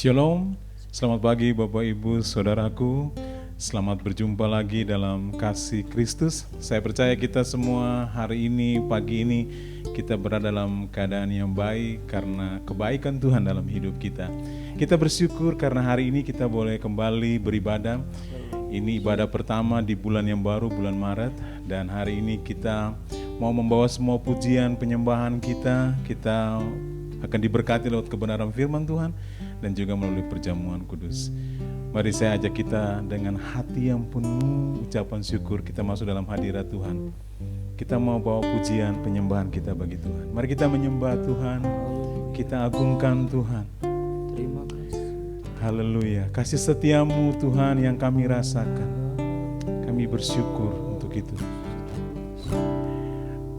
Shalom, selamat pagi Bapak Ibu Saudaraku. Selamat berjumpa lagi dalam kasih Kristus. Saya percaya kita semua hari ini, pagi ini kita berada dalam keadaan yang baik karena kebaikan Tuhan dalam hidup kita. Kita bersyukur karena hari ini kita boleh kembali beribadah. Ini ibadah pertama di bulan yang baru, bulan Maret. Dan hari ini kita mau membawa semua pujian, penyembahan kita. Kita akan diberkati lewat kebenaran firman Tuhan dan juga melalui perjamuan kudus. Mari saya ajak kita dengan hati yang penuh ucapan syukur kita masuk dalam hadirat Tuhan. Kita mau bawa pujian penyembahan kita bagi Tuhan. Mari kita menyembah Tuhan, kita agungkan Tuhan. Terima kasih. Haleluya, kasih setiamu Tuhan yang kami rasakan. Kami bersyukur untuk itu.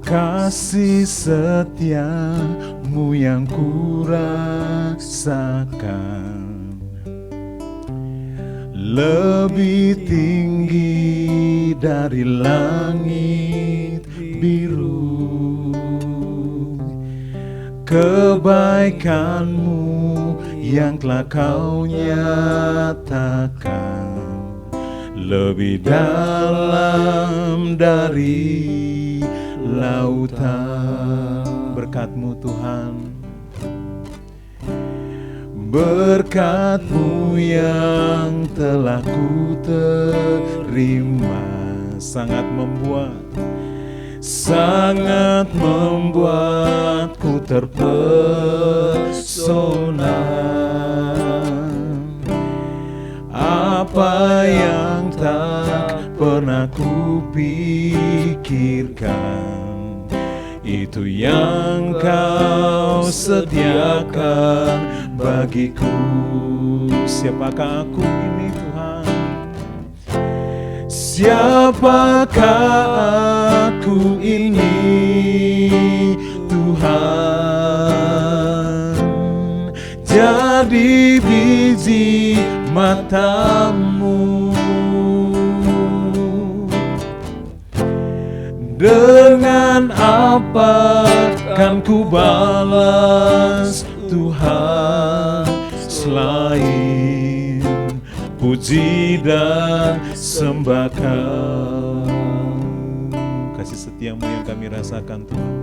Kasih setiamu yang ku rasakan lebih tinggi dari langit biru. Kebaikanmu yang telah kau nyatakan lebih dalam dari lautan. Berkat-Mu Tuhan, berkat-Mu yang telah ku terima sangat membuatku terpesona. Apa yang tak pernah ku pikirkan, itu yang kau sediakan bagiku. Siapakah aku ini Tuhan? Siapakah aku ini Tuhan? Jadi biji matamu, dengan apa kan ku balas Tuhan selain puji dan sembah Kau. Kasih setiamu yang kami rasakan Tuhan,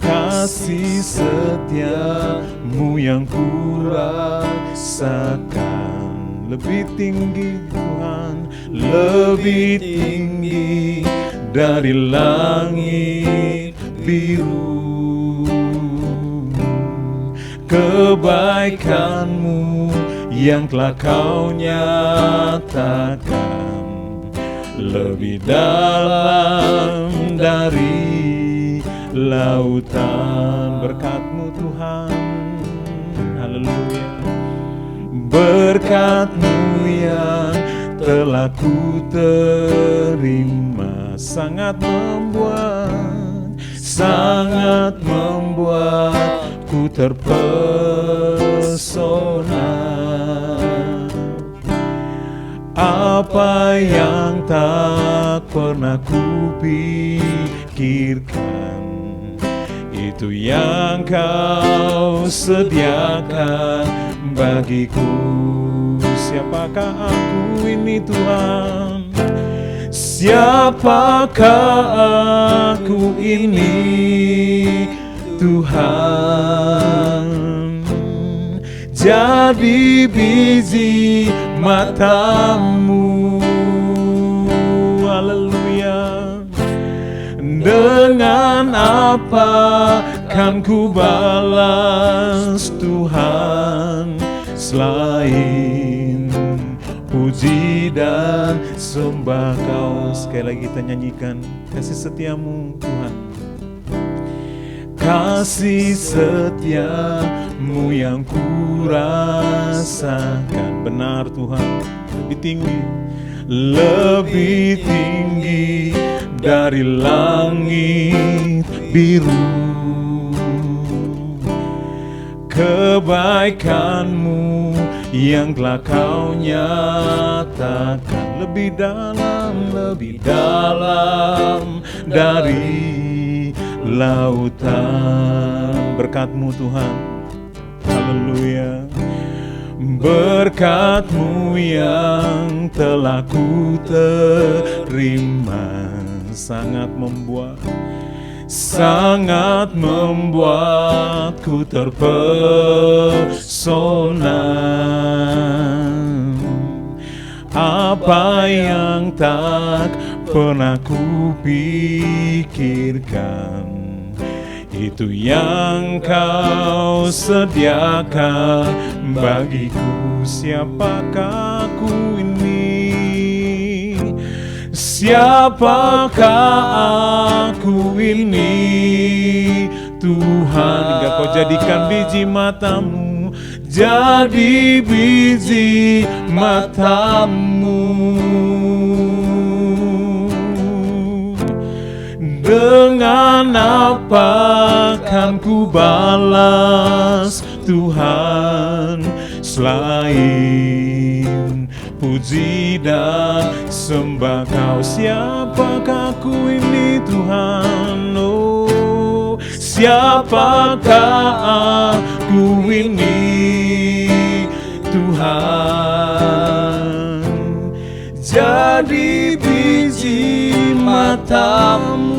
kasih setiamu yang ku rasakan, lebih tinggi Tuhan, lebih tinggi dari langit biru. Kebaikan-Mu yang telah Kau nyatakan lebih dalam dari lautan. Berkat-Mu Tuhan, haleluya. Berkat-Mu yang telah ku terima sangat membuatku terpesona. Apa yang tak pernah ku pikirkan, itu yang Kau sediakan bagiku. Siapakah aku ini Tuhan? Siapakah aku ini Tuhan? Jadi biji mata-Mu, haleluya. Dengan apa kan ku balas Tuhan selain puji dan sembah Kau. Sekali lagi kita nyanyikan kasih setiamu Tuhan, kasih setiamu yang ku rasakan. Benar Tuhan, lebih tinggi dari langit biru. Kebaikan-Mu yang telah Kau nyatakan lebih dalam dari lautan. Berkat-Mu Tuhan, haleluya. Berkat-Mu yang telah ku terima sangat membuatku terpesona. Apa yang tak pernah ku pikirkan, itu yang Kau sediakan bagiku. Siapakah aku ini? Siapakah aku ini Tuhan? Hingga Kau jadikan biji mata-Mu, jadi biji mata-Mu. Dengan apa kan ku balas Tuhan selain puji dan sembah Kau? Siapakah aku ini Tuhan? Oh, siapakah aku ini Tuhan? Jadi biji mata-Mu.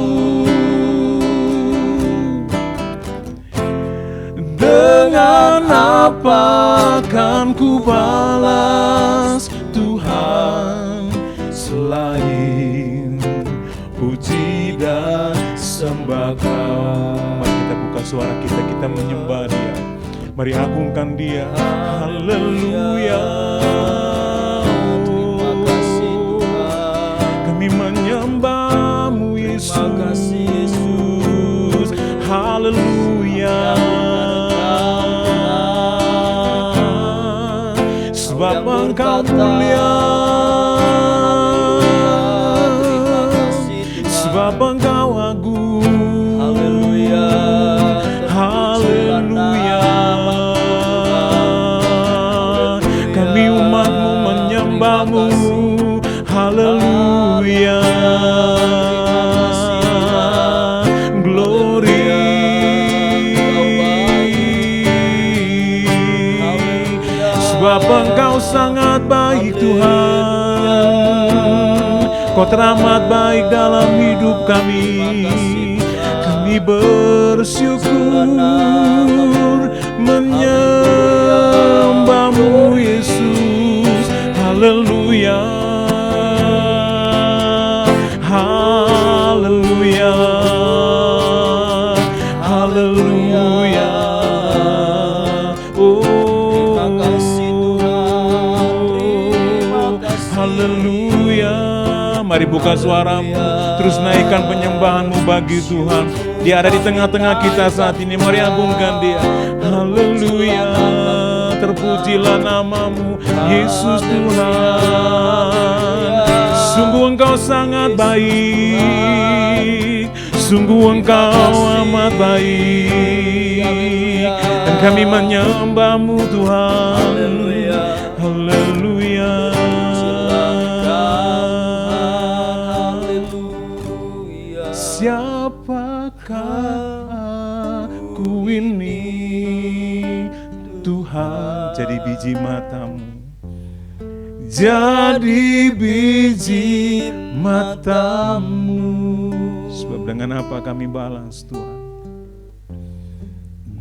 Dengan apa kan ku balas Tuhan selain puji dan sembah Kau? Mari kita buka suara kita menyembah Dia. Mari agungkan Dia. Haleluya. Terima kasih Tuhan. Kami menyembah-Mu Yesus. Haleluya. Sebab Engkau mulia, sebab Engkau agung. Haleluya. Haleluya. Kami umat-Mu menyembah-Mu. Haleluya. Glory. sebab Engkau sangat baik Tuhan. Kau teramat baik dalam hidup kami. Kami bersyukur menyembah-Mu Yesus. Haleluya, haleluya, haleluya. Oh, Terima kasih Tuhan, terima kasih. haleluya. Mari buka suaramu, terus naikkan penyembahanmu bagi Tuhan. Dia ada di tengah-tengah kita saat ini. Mari agungkan Dia. Haleluya, terpujilah nama-Mu Yesus Tuhan. Sungguh Engkau sangat baik, sungguh Engkau amat baik, dan kami menyembah-Mu Tuhan. Haleluya. Siapakah aku ini Tuhan? Jadi biji matamu, jadi biji matamu. Sebab dengan apa kami balas Tuhan?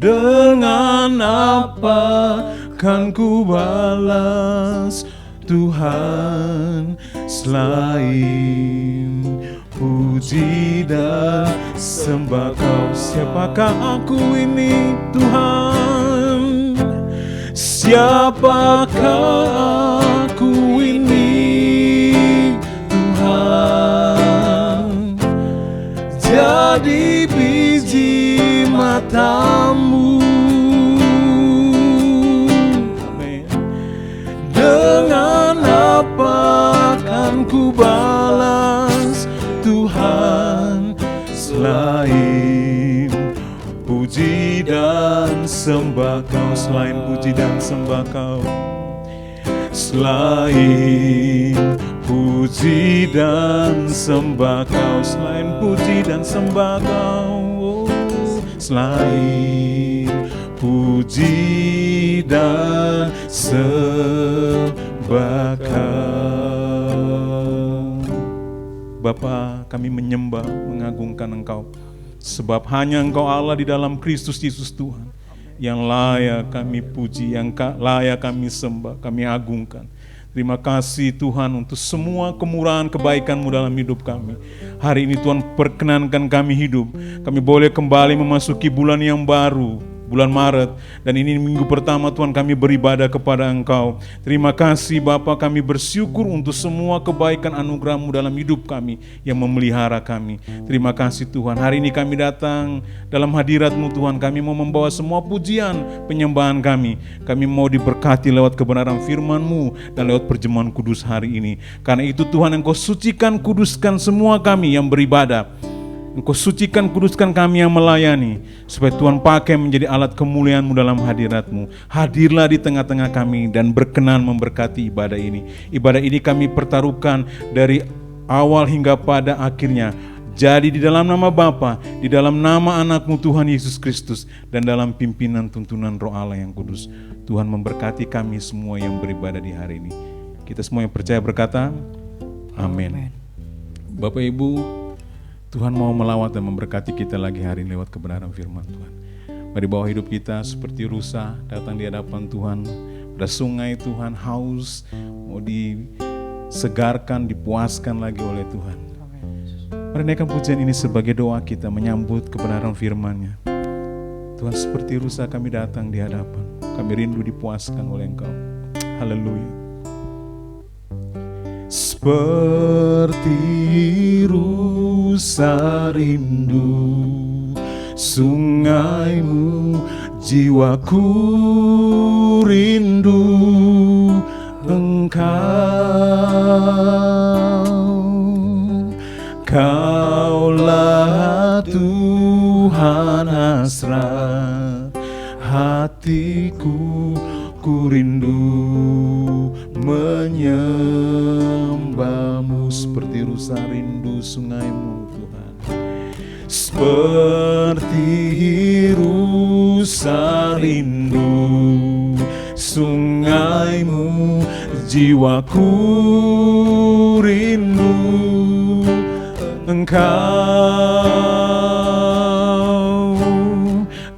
Dengan apa kan ku balas Tuhan selain puji dan sembah Kau? Siapakah aku ini Tuhan? Siapakah aku ini Tuhan? Jadi biji matamu. Amin. Dengan apa kan ku balas Tuhan selain puji dan sembah Kau? Selain puji dan sembah Kau, selain puji dan sembah Kau, selain puji dan sembah Kau, selain puji dan sembah Kau. Bapa, kami menyembah, mengagungkan Engkau, sebab hanya Engkau Allah di dalam Kristus Yesus Tuhan, yang layak kami puji, yang layak kami sembah, kami agungkan. Terima kasih Tuhan untuk semua kemurahan kebaikan-Mu dalam hidup kami. Hari ini Tuhan perkenankan kami hidup, kami boleh kembali memasuki bulan yang baru, bulan Maret, dan ini minggu pertama Tuhan kami beribadah kepada Engkau. Terima kasih Bapa, kami bersyukur untuk semua kebaikan anugerah-Mu dalam hidup kami yang memelihara kami. Terima kasih Tuhan, hari ini kami datang dalam hadirat-Mu Tuhan, kami mau membawa semua pujian, penyembahan kami. Kami mau diberkati lewat kebenaran firman-Mu dan lewat perjamuan kudus hari ini. Karena itu Tuhan, Engkau sucikan, kuduskan semua kami yang beribadah. Engkau sucikan, kuduskan kami yang melayani, supaya Tuhan pakai menjadi alat kemuliaan-Mu dalam hadirat-Mu. Hadirlah di tengah-tengah kami dan berkenan memberkati ibadah ini. Ibadah ini kami pertaruhkan dari awal hingga pada akhirnya. Jadi di dalam nama Bapa, di dalam nama Anak-Mu Tuhan Yesus Kristus, dan dalam pimpinan tuntunan Roh Allah yang kudus, Tuhan memberkati kami semua yang beribadah di hari ini. Kita semua yang percaya berkata, amin. Bapak Ibu, Tuhan mau melawat dan memberkati kita lagi hari ini lewat kebenaran firman Tuhan. Mari bawa hidup kita seperti rusa datang di hadapan Tuhan. Pada sungai Tuhan haus, mau disegarkan, dipuaskan lagi oleh Tuhan. Mari naikkan pujian ini sebagai doa kita menyambut kebenaran firman-Nya. Tuhan, seperti rusa kami datang di hadapan. Kami rindu dipuaskan oleh Engkau. Haleluya. Seperti rusa rindu sungai-Mu, jiwaku rindu Engkau. Kaulah Tuhan hasrat hatiku, ku rindu menyembah-Mu. Seperti rusa rindu sungai-Mu Tuhan, seperti rusa rindu sungaimu, jiwaku rindu Engkau.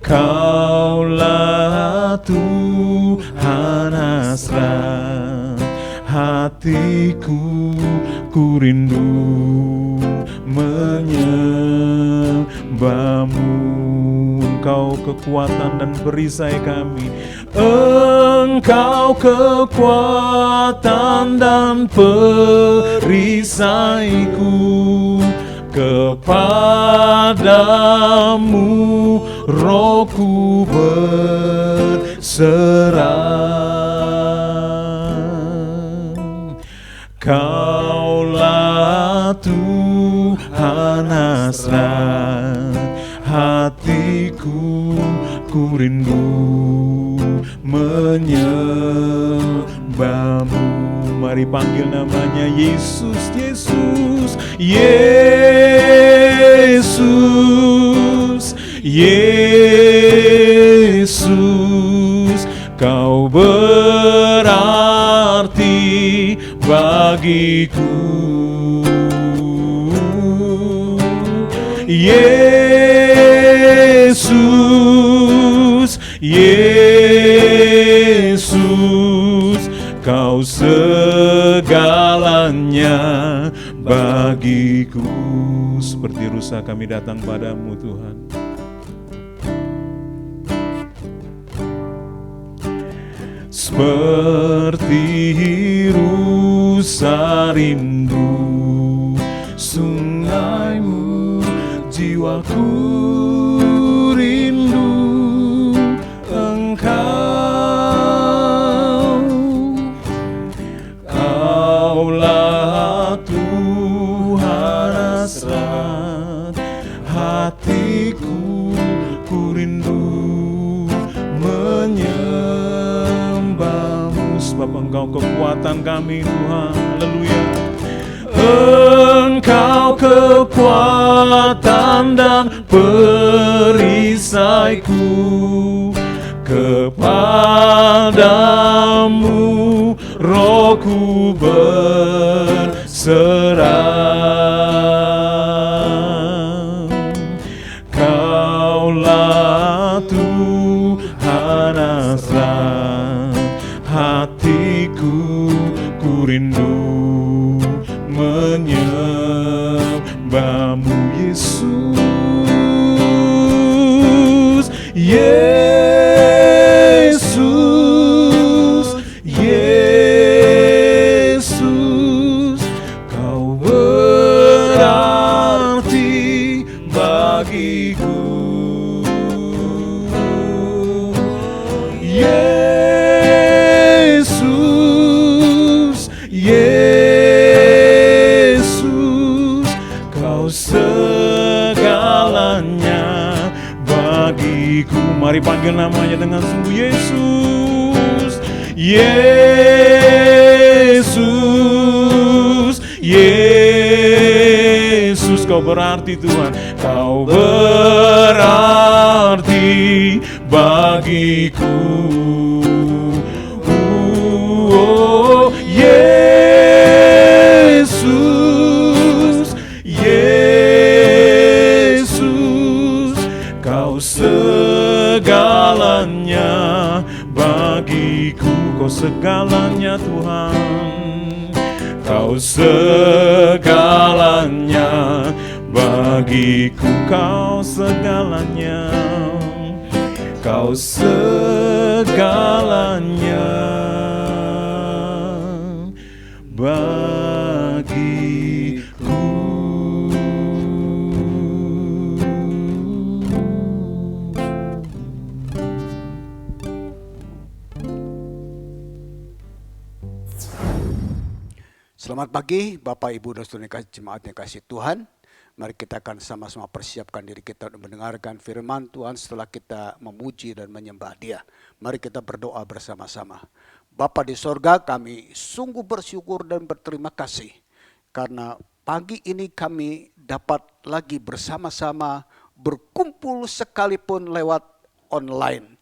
Kaulah Tuhan hasrat hatiku, ku rindu menyembahmu. Engkau kekuatan dan perisai kami, Engkau kekuatan dan perisaiku. Kepadamu rohku berserah. Kaulah Tuhan hasrat hatiku, ku rindu menyembahmu. Mari panggil namanya Yesus, Yesus, Yesus, Yesus. Kau berarti bagiku. Yesus, Yesus, Kau segalanya bagiku. Seperti rusa kami datang padamu Tuhan. Seperti rusa rindu sungaimu, jiwaku rindu Engkau. Kaulah Tuhan hasrat hatiku, ku rindu menyembahmu. Sebab Engkau kekuatan kami Tuhan. Haleluya. Engkau kekuatan dan perisaiku. Kepadamu rohku berserah. Kaulah Tuhan hasrat hatiku, ku rindu menyembahmu. Yesus, Yesus, Yesus, Kau berarti bagiku. Yesus, Yesus, Kau segalanya bagiku. Mari panggil namanya dengan sungguh. Yesus, Yesus, Yesus, Kau berarti Tuhan. Kau berarti bagiku. Yesus, Yesus, Kau segalanya bagiku. Kau segalanya Tuhan. Kau segalanya bagiku. Kau segalanya. Kau segalanya bagiku. Selamat pagi Bapak Ibu dan saudara jemaat yang kasih Tuhan. Mari kita akan sama-sama persiapkan diri kita untuk mendengarkan firman Tuhan setelah kita memuji dan menyembah Dia. Mari kita berdoa bersama-sama. Bapa di sorga, kami sungguh bersyukur dan berterima kasih karena pagi ini kami dapat lagi bersama-sama berkumpul sekalipun lewat online.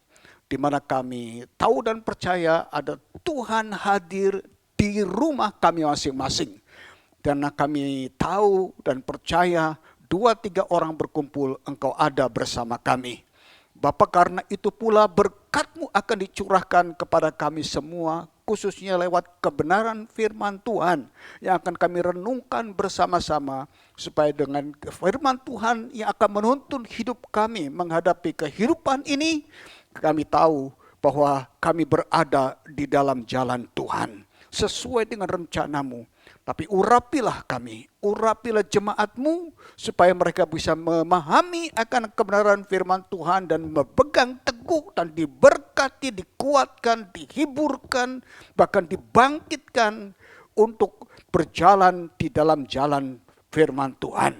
di mana kami tahu dan percaya ada Tuhan hadir di rumah kami masing-masing. Karena kami tahu dan percaya 2-3 orang berkumpul, Engkau ada bersama kami. Bapa, karena itu pula berkat-Mu akan dicurahkan kepada kami semua, khususnya lewat kebenaran firman Tuhan yang akan kami renungkan bersama-sama, supaya dengan firman Tuhan yang akan menuntun hidup kami menghadapi kehidupan ini, kami tahu bahwa kami berada di dalam jalan Tuhan sesuai dengan rencana-Mu. Tapi urapilah kami, urapilah jemaat-Mu, supaya mereka bisa memahami akan kebenaran firman Tuhan dan berpegang teguh dan diberkati, dikuatkan, dihiburkan, bahkan dibangkitkan untuk berjalan di dalam jalan firman Tuhan.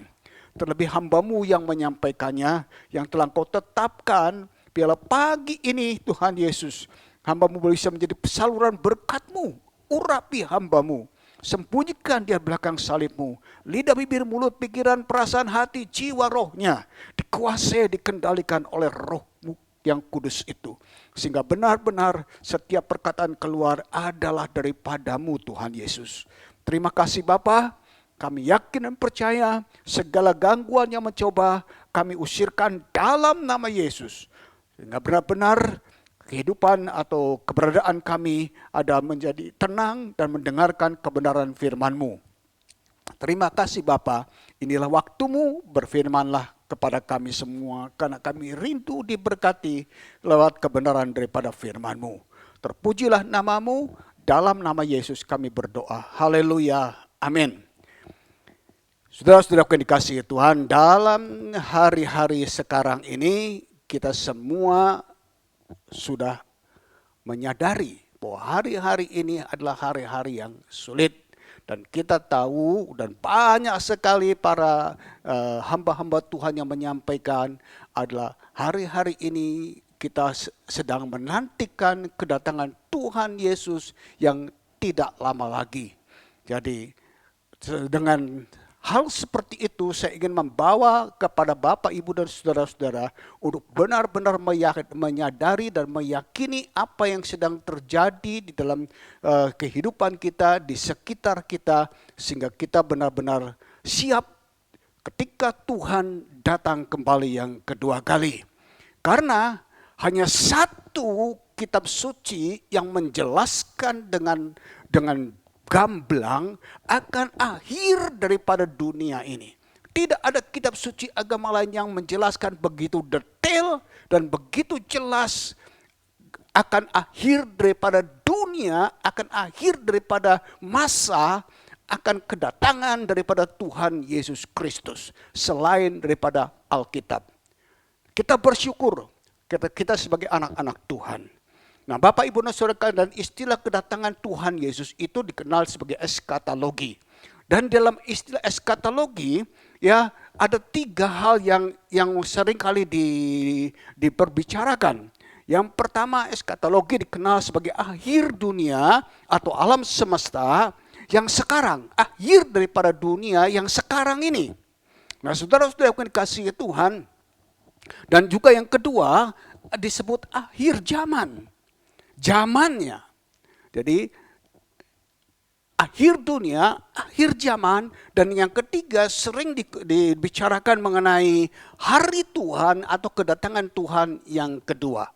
Terlebih hamba-Mu yang menyampaikannya, yang telah Kau tetapkan, biarlah pagi ini Tuhan Yesus, hamba-Mu bisa menjadi saluran berkat-Mu. Urapi hamba-Mu, sembunyikan di belakang salib-Mu, lidah, bibir, mulut, pikiran, perasaan, hati, jiwa, rohnya dikuasai, dikendalikan oleh Roh-Mu yang kudus itu, sehingga benar-benar setiap perkataan keluar adalah daripada-Mu Tuhan Yesus. Terima kasih Bapa, kami yakin dan percaya segala gangguan yang mencoba kami usirkan dalam nama Yesus, sehingga benar-benar kehidupan atau keberadaan kami ada menjadi tenang dan mendengarkan kebenaran firman-Mu. Terima kasih Bapa, inilah waktu-Mu, berfirmanlah kepada kami semua, karena kami rindu diberkati lewat kebenaran daripada firman-Mu. Terpujilah nama-Mu, dalam nama Yesus kami berdoa. Haleluya, amin. Saudara-saudara yang dikasihi Tuhan, dalam hari-hari sekarang ini kita semua sudah menyadari bahwa hari-hari ini adalah hari-hari yang sulit. Dan kita tahu dan banyak sekali para hamba-hamba Tuhan yang menyampaikan adalah hari-hari ini kita sedang menantikan kedatangan Tuhan Yesus yang tidak lama lagi. Jadi dengan hal seperti itu saya ingin membawa kepada Bapak, Ibu, dan saudara-saudara untuk benar-benar menyadari dan meyakini apa yang sedang terjadi di dalam kehidupan kita, di sekitar kita, sehingga kita benar-benar siap ketika Tuhan datang kembali yang kedua kali. Karena hanya satu kitab suci yang menjelaskan dengan gamblang akan akhir daripada dunia ini. Tidak ada kitab suci agama lain yang menjelaskan begitu detail dan begitu jelas akan akhir daripada dunia, akan akhir daripada masa, akan kedatangan daripada Tuhan Yesus Kristus selain daripada Alkitab. Kita bersyukur kita sebagai anak-anak Tuhan. Nah, Bapak, Ibu, dan Saudara, dan istilah kedatangan Tuhan Yesus itu dikenal sebagai eskatologi. Dan dalam istilah eskatologi, ya, ada 3 hal yang seringkali diperbicarakan. Yang pertama, eskatologi dikenal sebagai akhir dunia atau alam semesta yang sekarang, akhir daripada dunia yang sekarang ini. Nah, saudara-saudara yang dikasihi Tuhan, dan juga yang kedua disebut akhir zaman. Zamannya. Jadi akhir dunia, akhir zaman, dan yang ketiga sering dibicarakan mengenai hari Tuhan atau kedatangan Tuhan yang kedua.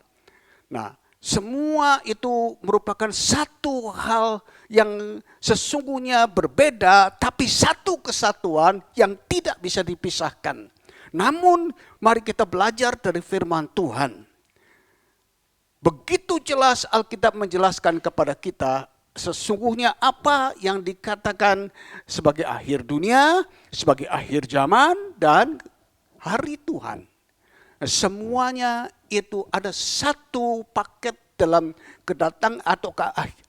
Nah, semua itu merupakan satu hal yang sesungguhnya berbeda, tapi satu kesatuan yang tidak bisa dipisahkan. Namun, mari kita belajar dari firman Tuhan. Begitu jelas Alkitab menjelaskan kepada kita sesungguhnya apa yang dikatakan sebagai akhir dunia, sebagai akhir zaman, dan hari Tuhan. Semuanya itu ada satu paket dalam kedatangan atau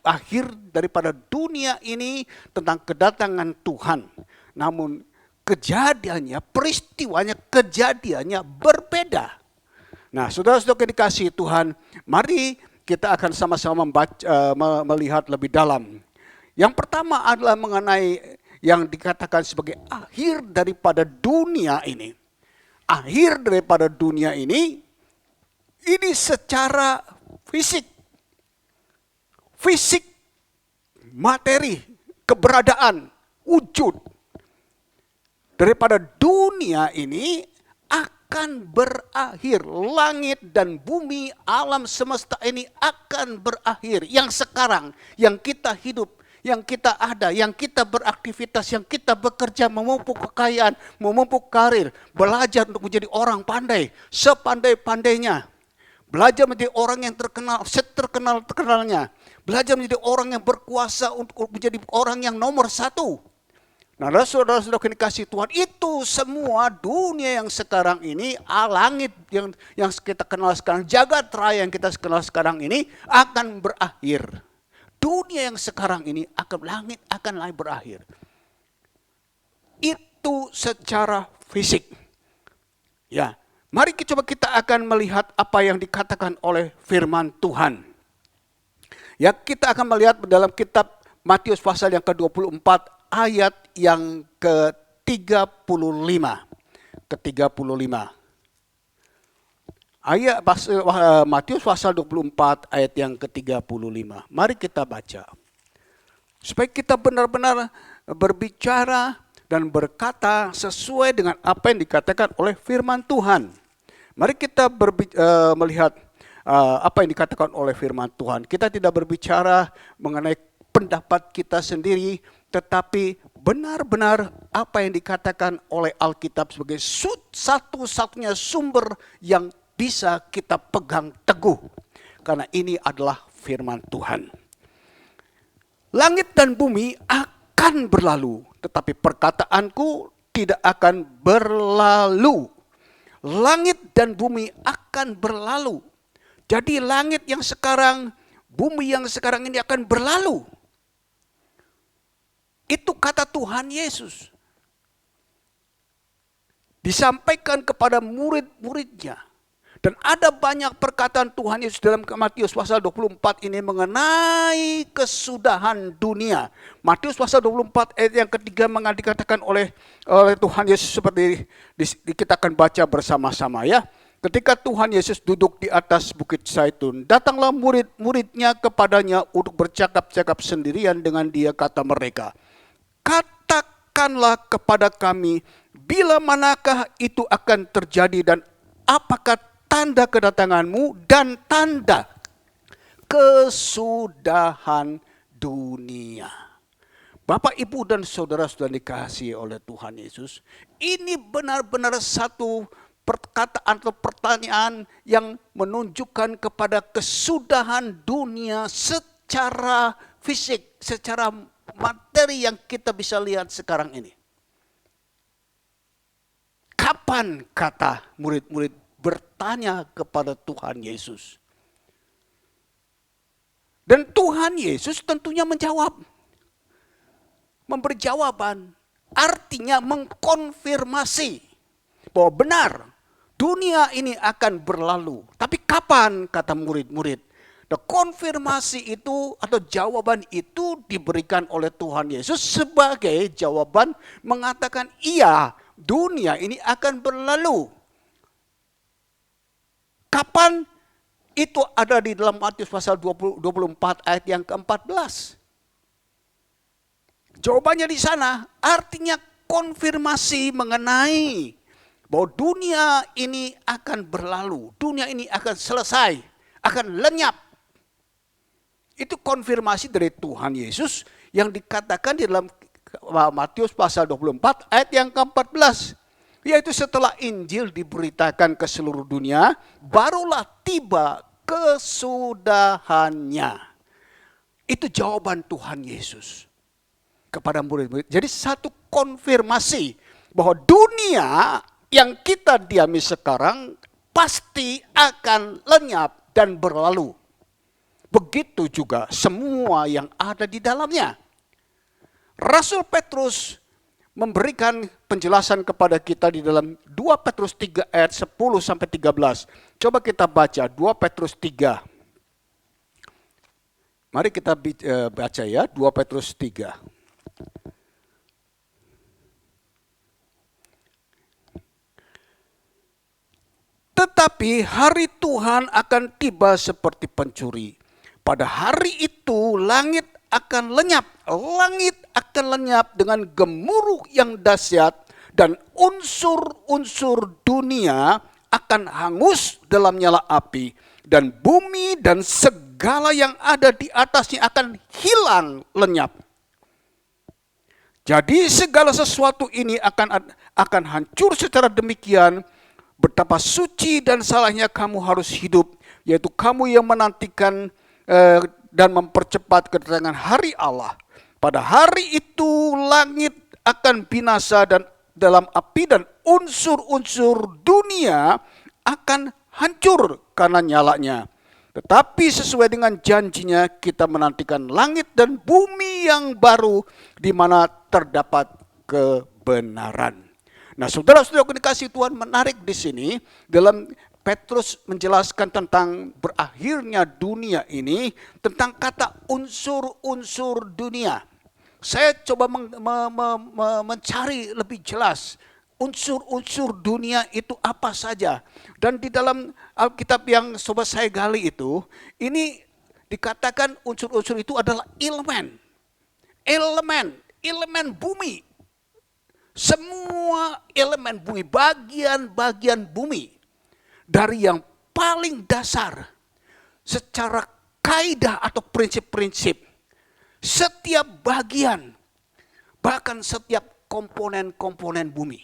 akhir daripada dunia ini tentang kedatangan Tuhan. Namun kejadiannya, peristiwanya, kejadiannya berbeda. Nah, saudara-saudara yang dikasihi Tuhan, mari kita akan sama-sama melihat lebih dalam. Yang pertama adalah mengenai yang dikatakan sebagai akhir daripada dunia ini. Akhir daripada dunia ini secara fisik. Fisik, materi, keberadaan, wujud daripada dunia ini akan berakhir. Langit dan bumi, alam semesta ini akan berakhir. Yang sekarang, yang kita hidup, yang kita ada, yang kita beraktivitas, yang kita bekerja, memupuk kekayaan, memupuk karir, belajar untuk menjadi orang pandai, sepandai-pandainya. Belajar menjadi orang yang terkenal, seterkenal-terkenalnya. Belajar menjadi orang yang berkuasa untuk menjadi orang yang nomor satu. Nah, saudara-saudara yang dikasihi Tuhan, itu semua dunia yang sekarang ini, langit yang kita kenal sekarang, jagat raya yang kita kenal sekarang ini akan berakhir. Dunia yang sekarang ini langit akan berakhir. Itu secara fisik. Ya, mari coba kita akan melihat apa yang dikatakan oleh firman Tuhan. Ya, kita akan melihat dalam kitab Matius pasal yang ke-24 ayat yang ke-35. Ayat Matius pasal 24 ayat yang ke-35. Mari kita baca. Supaya kita benar-benar berbicara dan berkata sesuai dengan apa yang dikatakan oleh firman Tuhan. Mari kita melihat apa yang dikatakan oleh firman Tuhan. Kita tidak berbicara mengenai pendapat kita sendiri, tetapi benar-benar apa yang dikatakan oleh Alkitab sebagai satu-satunya sumber yang bisa kita pegang teguh. Karena ini adalah firman Tuhan. Langit dan bumi akan berlalu, tetapi perkataanku tidak akan berlalu. Langit dan bumi akan berlalu. Jadi langit yang sekarang, bumi yang sekarang ini akan berlalu. Itu kata Tuhan Yesus. Disampaikan kepada murid-muridnya. Dan ada banyak perkataan Tuhan Yesus dalam Matius pasal 24 ini mengenai kesudahan dunia. Matius pasal 24 ayat yang ketiga dikatakan oleh Tuhan Yesus seperti kita akan baca bersama-sama ya. Ketika Tuhan Yesus duduk di atas bukit Zaitun, datanglah murid-muridnya kepadanya untuk bercakap-cakap sendirian dengan dia, kata mereka, katakanlah kepada kami, bila manakah itu akan terjadi dan apakah tanda kedatanganmu dan tanda kesudahan dunia. Bapak, Ibu, dan saudara-saudara dikasihi oleh Tuhan Yesus, ini benar-benar satu perkataan atau pertanyaan yang menunjukkan kepada kesudahan dunia secara fisik, secara materi yang kita bisa lihat sekarang ini. Kapan, kata murid-murid bertanya kepada Tuhan Yesus. Dan Tuhan Yesus tentunya menjawab. Memberi jawaban. Artinya mengkonfirmasi bahwa benar dunia ini akan berlalu. Tapi kapan, kata murid-murid. Nah, konfirmasi itu atau jawaban itu diberikan oleh Tuhan Yesus sebagai jawaban mengatakan iya, dunia ini akan berlalu. Kapan? Itu ada di dalam Matius pasal 24 ayat yang ke-14. Jawabannya di sana artinya konfirmasi mengenai bahwa dunia ini akan berlalu, dunia ini akan selesai, akan lenyap. Itu konfirmasi dari Tuhan Yesus yang dikatakan di dalam Matius pasal 24 ayat yang ke-14. Yaitu setelah Injil diberitakan ke seluruh dunia, barulah tiba kesudahannya. Itu jawaban Tuhan Yesus kepada murid-murid. Jadi satu konfirmasi bahwa dunia yang kita diami sekarang pasti akan lenyap dan berlalu. Begitu juga semua yang ada di dalamnya. Rasul Petrus memberikan penjelasan kepada kita di dalam 2 Petrus 3 ayat 10 sampai 13. Coba kita baca 2 Petrus 3. Mari kita baca ya 2 Petrus 3. Tetapi hari Tuhan akan tiba seperti pencuri. Pada hari itu langit akan lenyap. Langit akan lenyap dengan gemuruh yang dahsyat, dan unsur-unsur dunia akan hangus dalam nyala api, dan bumi dan segala yang ada di atasnya akan hilang lenyap. Jadi segala sesuatu ini akan hancur secara demikian. Betapa suci dan salahnya kamu harus hidup, yaitu kamu yang menantikan dan mempercepat kedatangan hari Allah. Pada hari itu langit akan binasa dan dalam api, dan unsur-unsur dunia akan hancur karena nyalanya. Tetapi sesuai dengan janjinya, kita menantikan langit dan bumi yang baru di mana terdapat kebenaran. Nah, saudara-saudara dikasihi Tuhan, menarik di sini dalam Petrus menjelaskan tentang berakhirnya dunia ini, tentang kata unsur-unsur dunia. Saya coba mencari lebih jelas unsur-unsur dunia itu apa saja. Dan di dalam Alkitab yang coba saya gali itu, ini dikatakan unsur-unsur itu adalah elemen bumi. Semua elemen bumi, bagian-bagian bumi. Dari yang paling dasar, secara kaidah atau prinsip-prinsip, setiap bagian, bahkan setiap komponen-komponen bumi.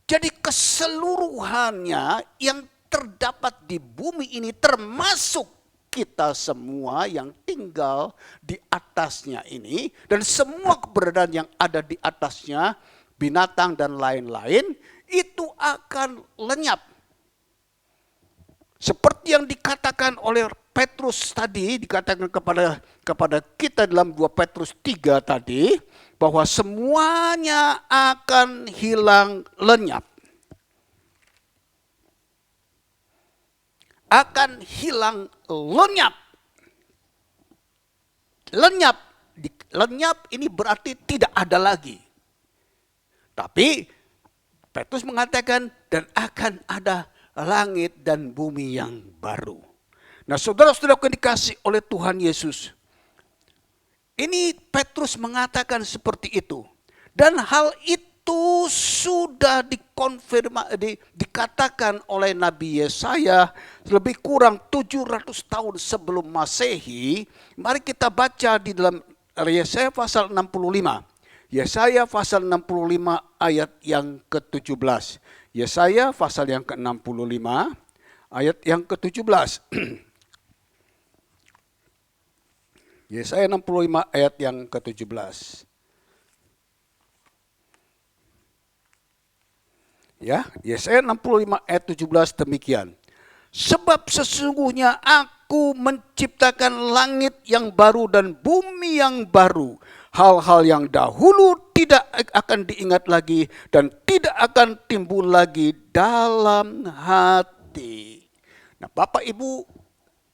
Jadi keseluruhannya yang terdapat di bumi ini, termasuk kita semua yang tinggal di atasnya ini, dan semua keberadaan yang ada di atasnya, binatang dan lain-lain, itu akan lenyap. Seperti yang dikatakan oleh Petrus tadi, dikatakan kepada kita dalam 2 Petrus 3 tadi, bahwa semuanya akan hilang lenyap. Akan hilang lenyap. Lenyap ini berarti tidak ada lagi. Tapi Petrus mengatakan dan akan ada langit dan bumi yang baru. Nah, saudara-saudara yang dikasih oleh Tuhan Yesus, ini Petrus mengatakan seperti itu. Dan hal itu sudah dikatakan oleh Nabi Yesaya lebih kurang 700 tahun sebelum Masehi. Mari kita baca di dalam Yesaya pasal 65. Yesaya pasal 65 ayat yang ke-17. Yesaya pasal yang ke-65 ayat yang ke-17. Yesaya 65 ayat yang ke-17. Ya, Yesaya 65 ayat 17 demikian. Sebab sesungguhnya aku menciptakan langit yang baru dan bumi yang baru. Hal-hal yang dahulu tidak akan diingat lagi dan tidak akan timbul lagi dalam hati. Nah, Bapak Ibu,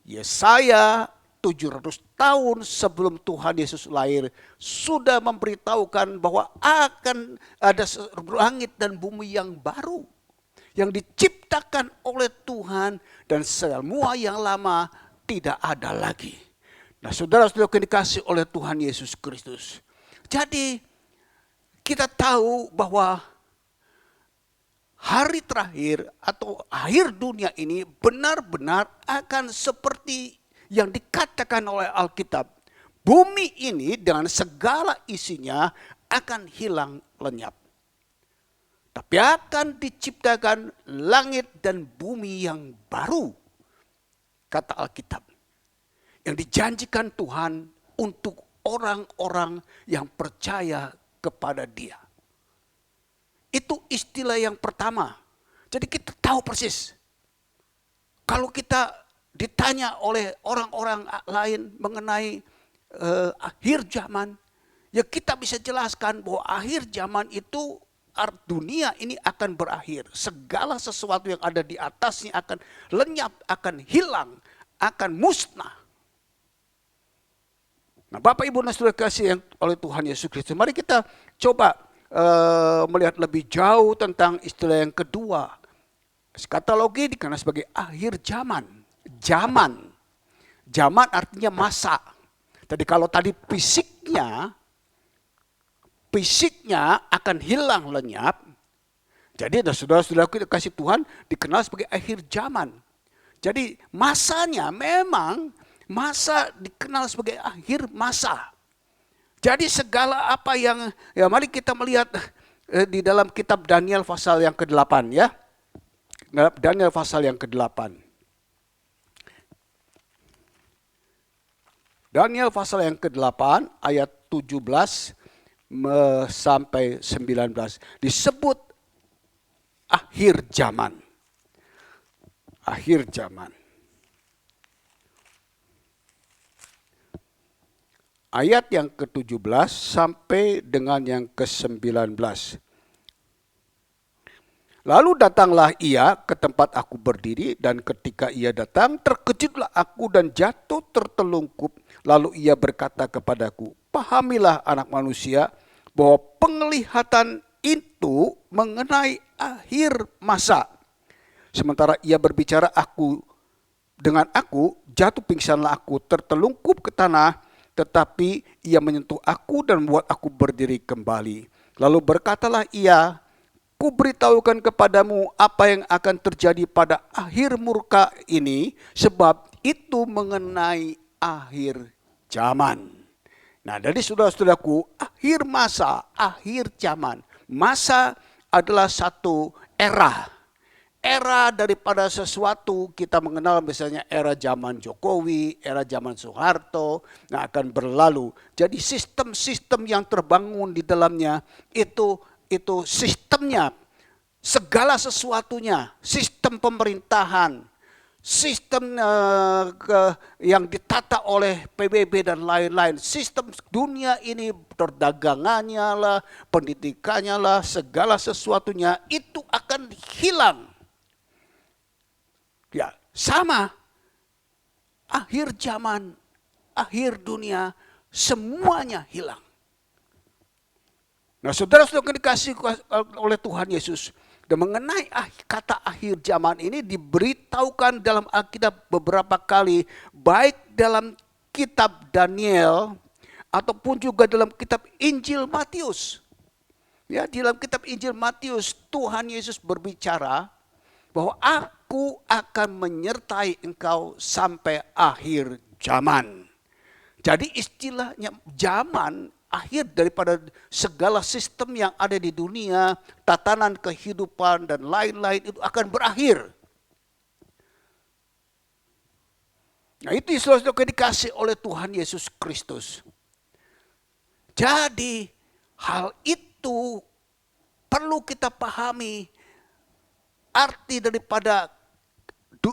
Yesaya 700 tahun sebelum Tuhan Yesus lahir sudah memberitahukan bahwa akan ada langit dan bumi yang baru yang diciptakan oleh Tuhan, dan semua yang lama tidak ada lagi. Nah, saudara-saudara yang dikasih oleh Tuhan Yesus Kristus. Jadi kita tahu bahwa hari terakhir atau akhir dunia ini benar-benar akan seperti yang dikatakan oleh Alkitab. Bumi ini dengan segala isinya akan hilang lenyap. Tapi akan diciptakan langit dan bumi yang baru, kata Alkitab, yang dijanjikan Tuhan untuk orang-orang yang percaya kepada Dia. Itu istilah yang pertama. Jadi kita tahu persis. Kalau kita ditanya oleh orang-orang lain mengenai akhir zaman, ya kita bisa jelaskan bahwa akhir zaman itu dunia ini akan berakhir. Segala sesuatu yang ada di atasnya akan lenyap, akan hilang, akan musnah. Nah, Bapak Ibu dan Saudara kasih yang oleh Tuhan Yesus Kristus, mari kita coba melihat lebih jauh tentang istilah yang kedua. Eskatologi dikenal sebagai akhir zaman. Zaman artinya masa. Jadi kalau tadi fisiknya akan hilang lenyap. Jadi saudara-saudaraku kasih Tuhan dikenal sebagai akhir zaman. Jadi masanya memang masa dikenal sebagai akhir masa. Jadi segala apa yang, ya mari kita melihat di dalam kitab Daniel pasal yang ke-8 ya. Daniel pasal yang ke-8. Daniel pasal yang ke-8 ayat 17 sampai 19 disebut akhir zaman. Akhir zaman. Ayat yang ke-17 sampai dengan yang ke-19. Lalu datanglah ia ke tempat aku berdiri, dan ketika ia datang, terkejutlah aku dan jatuh tertelungkup. Lalu ia berkata kepadaku, pahamilah anak manusia, bahwa penglihatan itu mengenai akhir masa. Sementara ia berbicara dengan aku, jatuh pingsanlah aku, tertelungkup ke tanah, tetapi ia menyentuh aku dan membuat aku berdiri kembali. Lalu berkatalah ia, ku beritahukan kepadamu apa yang akan terjadi pada akhir murka ini, sebab itu mengenai akhir zaman. Nah, jadi saudara-saudaraku, akhir masa, akhir zaman. Masa adalah satu era. Era daripada sesuatu kita mengenal misalnya era zaman Jokowi, era zaman Soeharto, nah akan berlalu. Jadi sistem-sistem yang terbangun di dalamnya itu sistemnya, segala sesuatunya, sistem pemerintahan, sistem yang ditata oleh PBB dan lain-lain, sistem dunia ini, perdagangannya lah, pendidikannya lah, segala sesuatunya itu akan hilang. Ya, sama. Akhir zaman, akhir dunia, semuanya hilang. Nah, saudara-saudara dikasih oleh Tuhan Yesus, dan mengenai kata akhir zaman ini diberitahukan dalam Alkitab beberapa kali, baik dalam kitab Daniel ataupun juga dalam kitab Injil Matius. Ya, di dalam kitab Injil Matius Tuhan Yesus berbicara bahwa aku akan menyertai engkau sampai akhir zaman. Jadi istilahnya zaman akhir daripada segala sistem yang ada di dunia, tatanan kehidupan dan lain-lain itu akan berakhir. Nah, itu saudara dikasih oleh Tuhan Yesus Kristus. Jadi hal itu perlu kita pahami. Arti daripada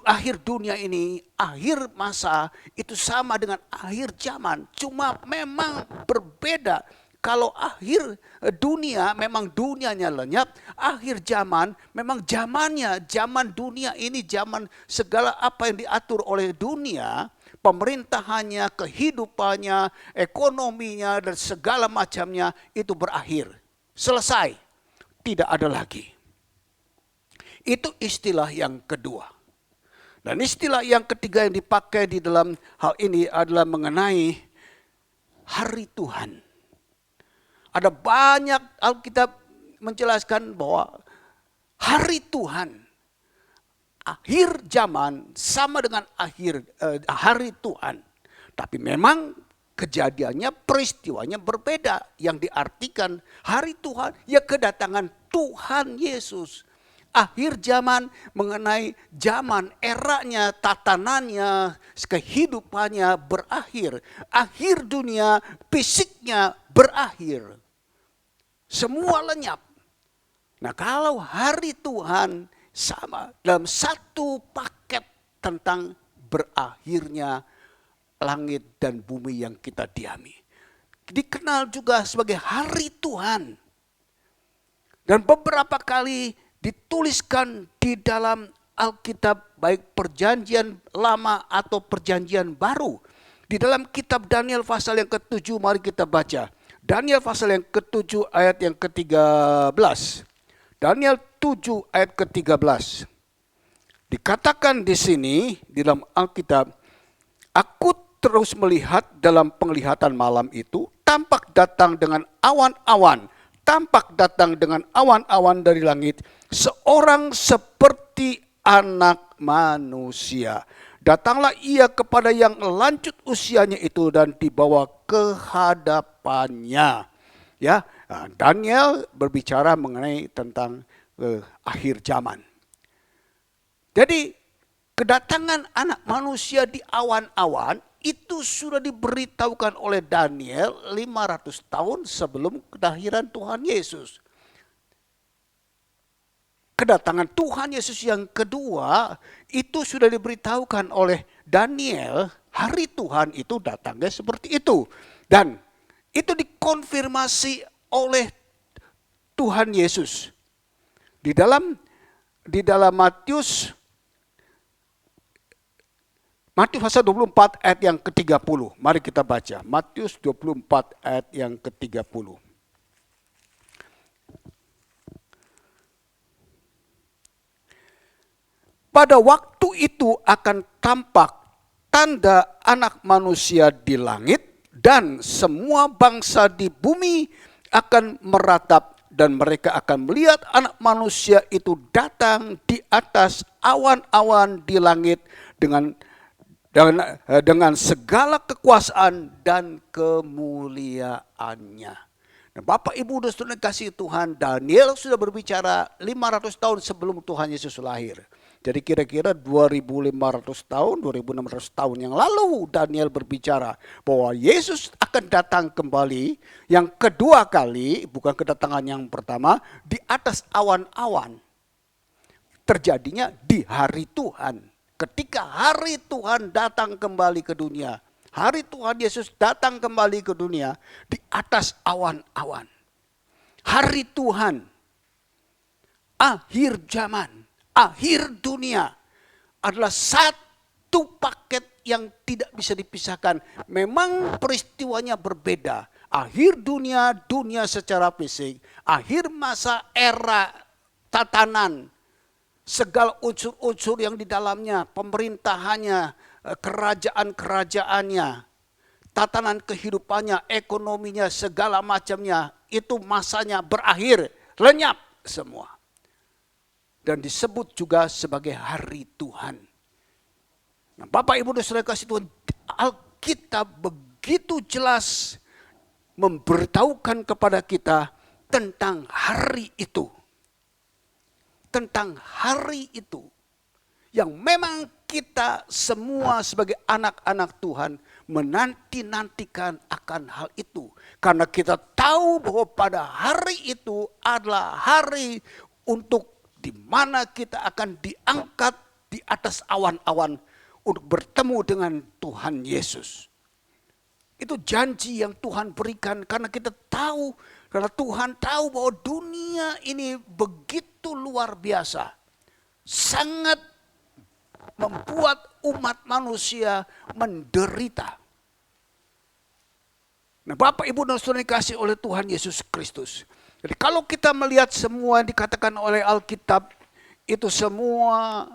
akhir dunia ini, akhir masa itu sama dengan akhir zaman. Cuma memang berbeda. Kalau akhir dunia memang dunianya lenyap, akhir zaman memang zamannya, zaman dunia ini, zaman segala apa yang diatur oleh dunia, pemerintahannya, kehidupannya, ekonominya dan segala macamnya itu berakhir. Selesai. Tidak ada lagi. Itu istilah yang kedua. Dan istilah yang ketiga yang dipakai di dalam hal ini adalah mengenai hari Tuhan. Ada banyak Alkitab menjelaskan bahwa hari Tuhan, akhir zaman sama dengan hari Tuhan. Tapi memang kejadiannya, peristiwanya berbeda. Yang diartikan hari Tuhan, ya kedatangan Tuhan Yesus. Akhir zaman mengenai zaman, eranya, tatanannya, kehidupannya berakhir. Akhir dunia, fisiknya berakhir. Semua lenyap. Nah, kalau hari Tuhan sama dalam satu paket tentang berakhirnya langit dan bumi yang kita diami. Dikenal juga sebagai hari Tuhan. Dan beberapa kali dituliskan di dalam Alkitab baik perjanjian lama atau perjanjian baru. Di dalam kitab Daniel pasal yang ke-7 mari kita baca. Daniel pasal yang ke-7 ayat yang ke-13. Daniel 7 ayat ke-13. Dikatakan di sini di dalam Alkitab, aku terus melihat dalam penglihatan malam itu, tampak datang dengan awan-awan, tampak datang dengan awan-awan dari langit, seorang seperti anak manusia. Datanglah ia kepada yang lanjut usianya itu dan dibawa ke hadapannya. Ya, Daniel berbicara mengenai tentang akhir zaman. Jadi kedatangan anak manusia di awan-awan itu sudah diberitahukan oleh Daniel 500 tahun sebelum kelahiran Tuhan Yesus. Kedatangan Tuhan Yesus yang kedua itu sudah diberitahukan oleh Daniel, hari Tuhan itu datangnya seperti itu. Dan itu dikonfirmasi oleh Tuhan Yesus. Di dalam Matius pasal 24 ayat yang ke-30. Mari kita baca. Matius 24 ayat yang ke-30. Pada waktu itu akan tampak tanda anak manusia di langit, dan semua bangsa di bumi akan meratap, dan mereka akan melihat anak manusia itu datang di atas awan-awan di langit dengan segala kekuasaan dan kemuliaannya. Nah, Bapak Ibu dan Saudara kasih Tuhan, Daniel sudah berbicara 500 tahun sebelum Tuhan Yesus lahir. Jadi kira-kira 2500 tahun, 2600 tahun yang lalu Daniel berbicara bahwa Yesus akan datang kembali yang kedua kali, bukan kedatangan yang pertama, di atas awan-awan. Terjadinya di hari Tuhan. Ketika hari Tuhan datang kembali ke dunia, hari Tuhan Yesus datang kembali ke dunia di atas awan-awan. Hari Tuhan, akhir zaman, akhir dunia adalah satu paket yang tidak bisa dipisahkan. Memang peristiwanya berbeda. Akhir dunia, dunia secara fisik. Akhir masa era tatanan. Segala unsur-unsur yang di dalamnya, pemerintahannya, kerajaan-kerajaannya, tatanan kehidupannya, ekonominya, segala macamnya, itu masanya berakhir, lenyap semua. Dan disebut juga sebagai hari Tuhan. Nah, Bapak Ibu dan Saudara kasih Tuhan, Alkitab begitu jelas memberitahukan kepada kita tentang hari itu. Tentang hari itu. Yang memang kita semua sebagai anak-anak Tuhan menanti-nantikan akan hal itu. Karena kita tahu bahwa pada hari itu adalah hari untuk di mana kita akan diangkat di atas awan-awan untuk bertemu dengan Tuhan Yesus. Itu janji yang Tuhan berikan karena kita tahu, karena Tuhan tahu bahwa dunia ini begitu luar biasa. Sangat membuat umat manusia menderita. Nah, Bapak Ibu dan Saudara dikasih oleh Tuhan Yesus Kristus. Jadi kalau kita melihat semua yang dikatakan oleh Alkitab, itu semua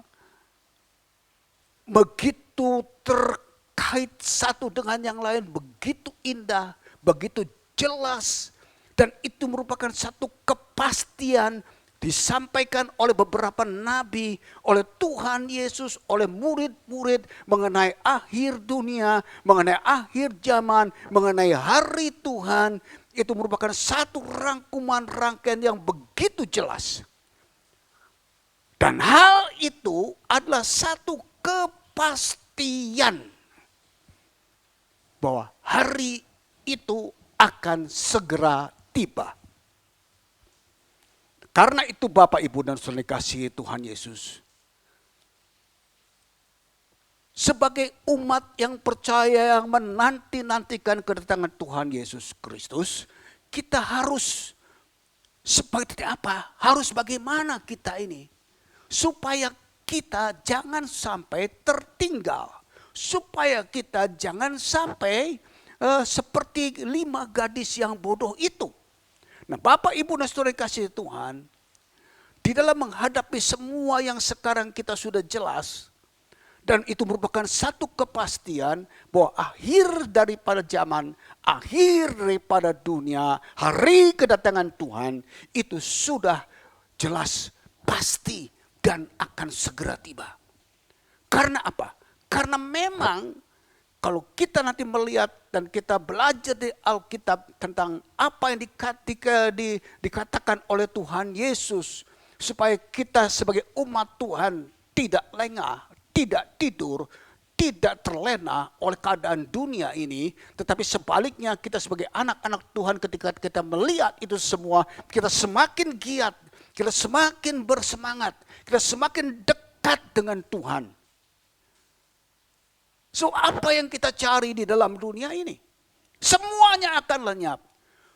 begitu terkait satu dengan yang lain, begitu indah, begitu jelas. Dan itu merupakan satu kepastian disampaikan oleh beberapa nabi, oleh Tuhan Yesus, oleh murid-murid mengenai akhir dunia, mengenai akhir zaman, mengenai hari Tuhan. Itu merupakan satu rangkuman-rangkaian yang begitu jelas. Dan hal itu adalah satu kepastian bahwa hari itu akan segera tiba. Karena itu Bapak Ibu dan Saudara kasih Tuhan Yesus, sebagai umat yang percaya, yang menanti-nantikan kedatangan Tuhan Yesus Kristus, kita harus seperti apa? Harus bagaimana kita ini? Supaya kita jangan sampai tertinggal. Supaya kita jangan sampai seperti 5 gadis yang bodoh itu. Nah, Bapak Ibu dan Saudara kasih Tuhan, di di dalam menghadapi semua yang sekarang kita sudah jelas, dan itu merupakan satu kepastian bahwa akhir daripada zaman, akhir daripada dunia, hari kedatangan Tuhan itu sudah jelas, pasti, dan akan segera tiba. Karena apa? Karena memang kalau kita nanti melihat dan kita belajar di Alkitab tentang apa yang dikatakan oleh Tuhan Yesus, supaya kita sebagai umat Tuhan tidak lengah, tidak tidur, tidak terlena oleh keadaan dunia ini, tetapi sebaliknya kita sebagai anak-anak Tuhan ketika kita melihat itu semua, kita semakin giat, kita semakin bersemangat, kita semakin dekat dengan Tuhan. So apa yang kita cari di dalam dunia ini? Semuanya akan lenyap.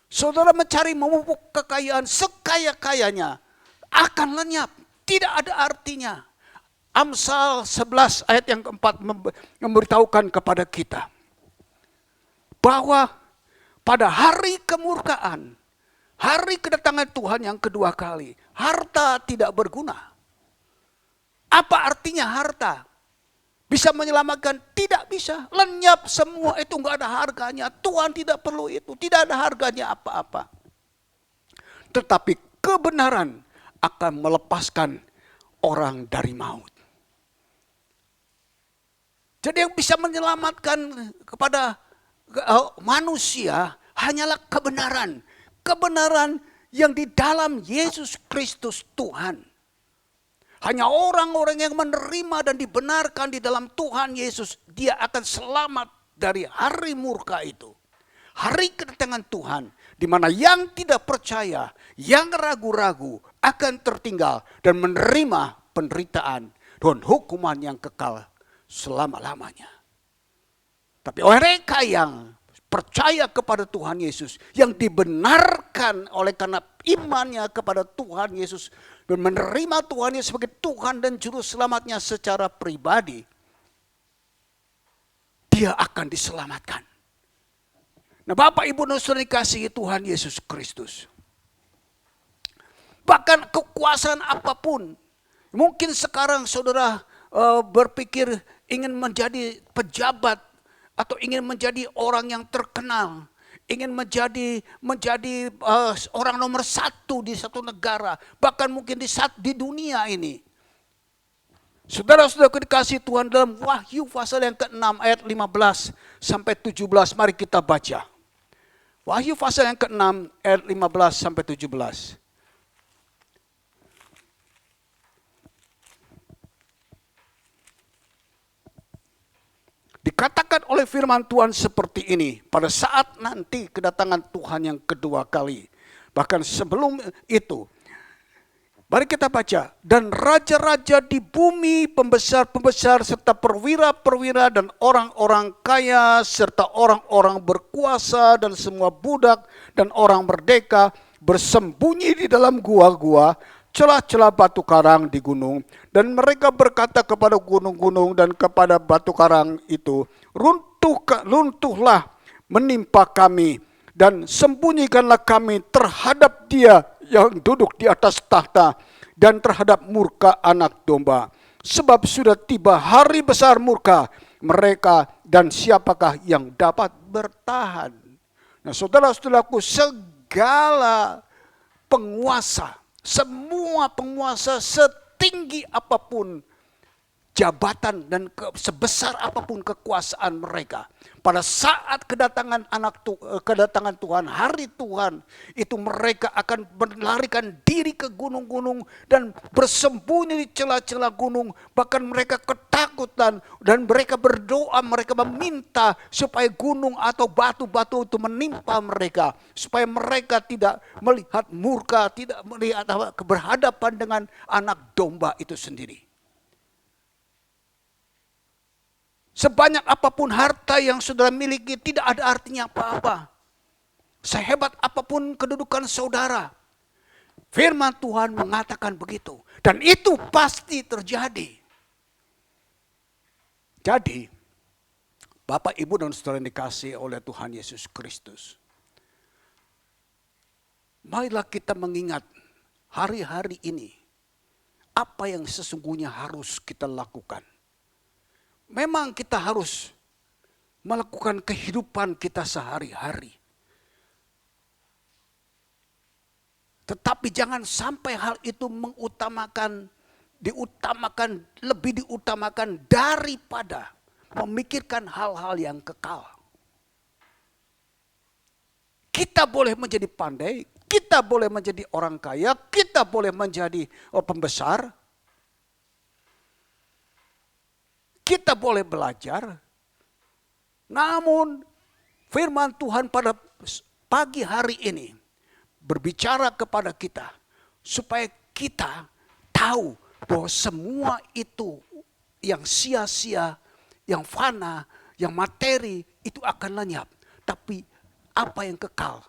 Saudara mencari memupuk kekayaan sekaya-kayanya, akan lenyap. Tidak ada artinya. Amsal 11 ayat yang keempat memberitahukan kepada kita bahwa pada hari kemurkaan, hari kedatangan Tuhan yang kedua kali, harta tidak berguna. Apa artinya harta? Bisa menyelamatkan? Tidak bisa. Lenyap semua, itu enggak ada harganya. Tuhan tidak perlu itu. Tidak ada harganya apa-apa. Tetapi kebenaran akan melepaskan orang dari maut. Jadi yang bisa menyelamatkan kepada manusia hanyalah kebenaran. Kebenaran yang di dalam Yesus Kristus Tuhan. Hanya orang-orang yang menerima dan dibenarkan di dalam Tuhan Yesus, dia akan selamat dari hari murka itu. Hari kedatangan Tuhan, di mana yang tidak percaya, yang ragu-ragu akan tertinggal dan menerima penderitaan dan hukuman yang kekal selama-lamanya. Tapi mereka yang percaya kepada Tuhan Yesus, yang dibenarkan oleh karena imannya kepada Tuhan Yesus, dan menerima Tuhan Yesus sebagai Tuhan dan Juru Selamatnya secara pribadi, dia akan diselamatkan. Nah Bapak Ibu dan Saudara dikasihi Tuhan Yesus Kristus. Bahkan kekuasaan apapun, mungkin sekarang saudara berpikir ingin menjadi pejabat, atau ingin menjadi orang yang terkenal, ingin menjadi orang nomor satu di satu negara, bahkan mungkin di dunia ini. Saudara-saudara dikasihi Tuhan, dalam Wahyu pasal yang ke-6 ayat 15 sampai 17, mari kita baca. Wahyu pasal yang ke-6 ayat 15 sampai 17. Dikatakan oleh firman Tuhan seperti ini, pada saat nanti kedatangan Tuhan yang kedua kali. Bahkan sebelum itu, mari kita baca. Dan raja-raja di bumi, pembesar-pembesar, serta perwira-perwira dan orang-orang kaya, serta orang-orang berkuasa dan semua budak dan orang merdeka, bersembunyi di dalam gua-gua, celah-celah batu karang di gunung, dan mereka berkata kepada gunung-gunung dan kepada batu karang itu, runtuhlah menimpa kami, dan sembunyikanlah kami terhadap Dia yang duduk di atas tahta, dan terhadap murka anak domba. Sebab sudah tiba hari besar murka mereka, dan siapakah yang dapat bertahan? Nah saudara-saudaraku, segala penguasa, semua penguasa setinggi apapun jabatan dan sebesar apapun kekuasaan mereka, pada saat kedatangan Tuhan, hari Tuhan itu, mereka akan melarikan diri ke gunung-gunung dan bersembunyi di celah-celah gunung. Bahkan mereka ketakutan dan mereka berdoa, mereka meminta supaya gunung atau batu-batu itu menimpa mereka, supaya mereka tidak melihat murka, tidak melihat berhadapan dengan anak domba itu sendiri. Sebanyak apapun harta yang saudara miliki tidak ada artinya apa-apa. Sehebat apapun kedudukan saudara, firman Tuhan mengatakan begitu. Dan itu pasti terjadi. Jadi, Bapak, Ibu, dan saudara yang dikasihi oleh Tuhan Yesus Kristus, marilah kita mengingat hari-hari ini apa yang sesungguhnya harus kita lakukan. Memang kita harus melakukan kehidupan kita sehari-hari. Tetapi jangan sampai hal itu lebih diutamakan daripada memikirkan hal-hal yang kekal. Kita boleh menjadi pandai, kita boleh menjadi orang kaya, kita boleh menjadi pembesar, kita boleh belajar. Namun firman Tuhan pada pagi hari ini berbicara kepada kita supaya kita tahu bahwa semua itu yang sia-sia, yang fana, yang materi itu akan lenyap. Tapi apa yang kekal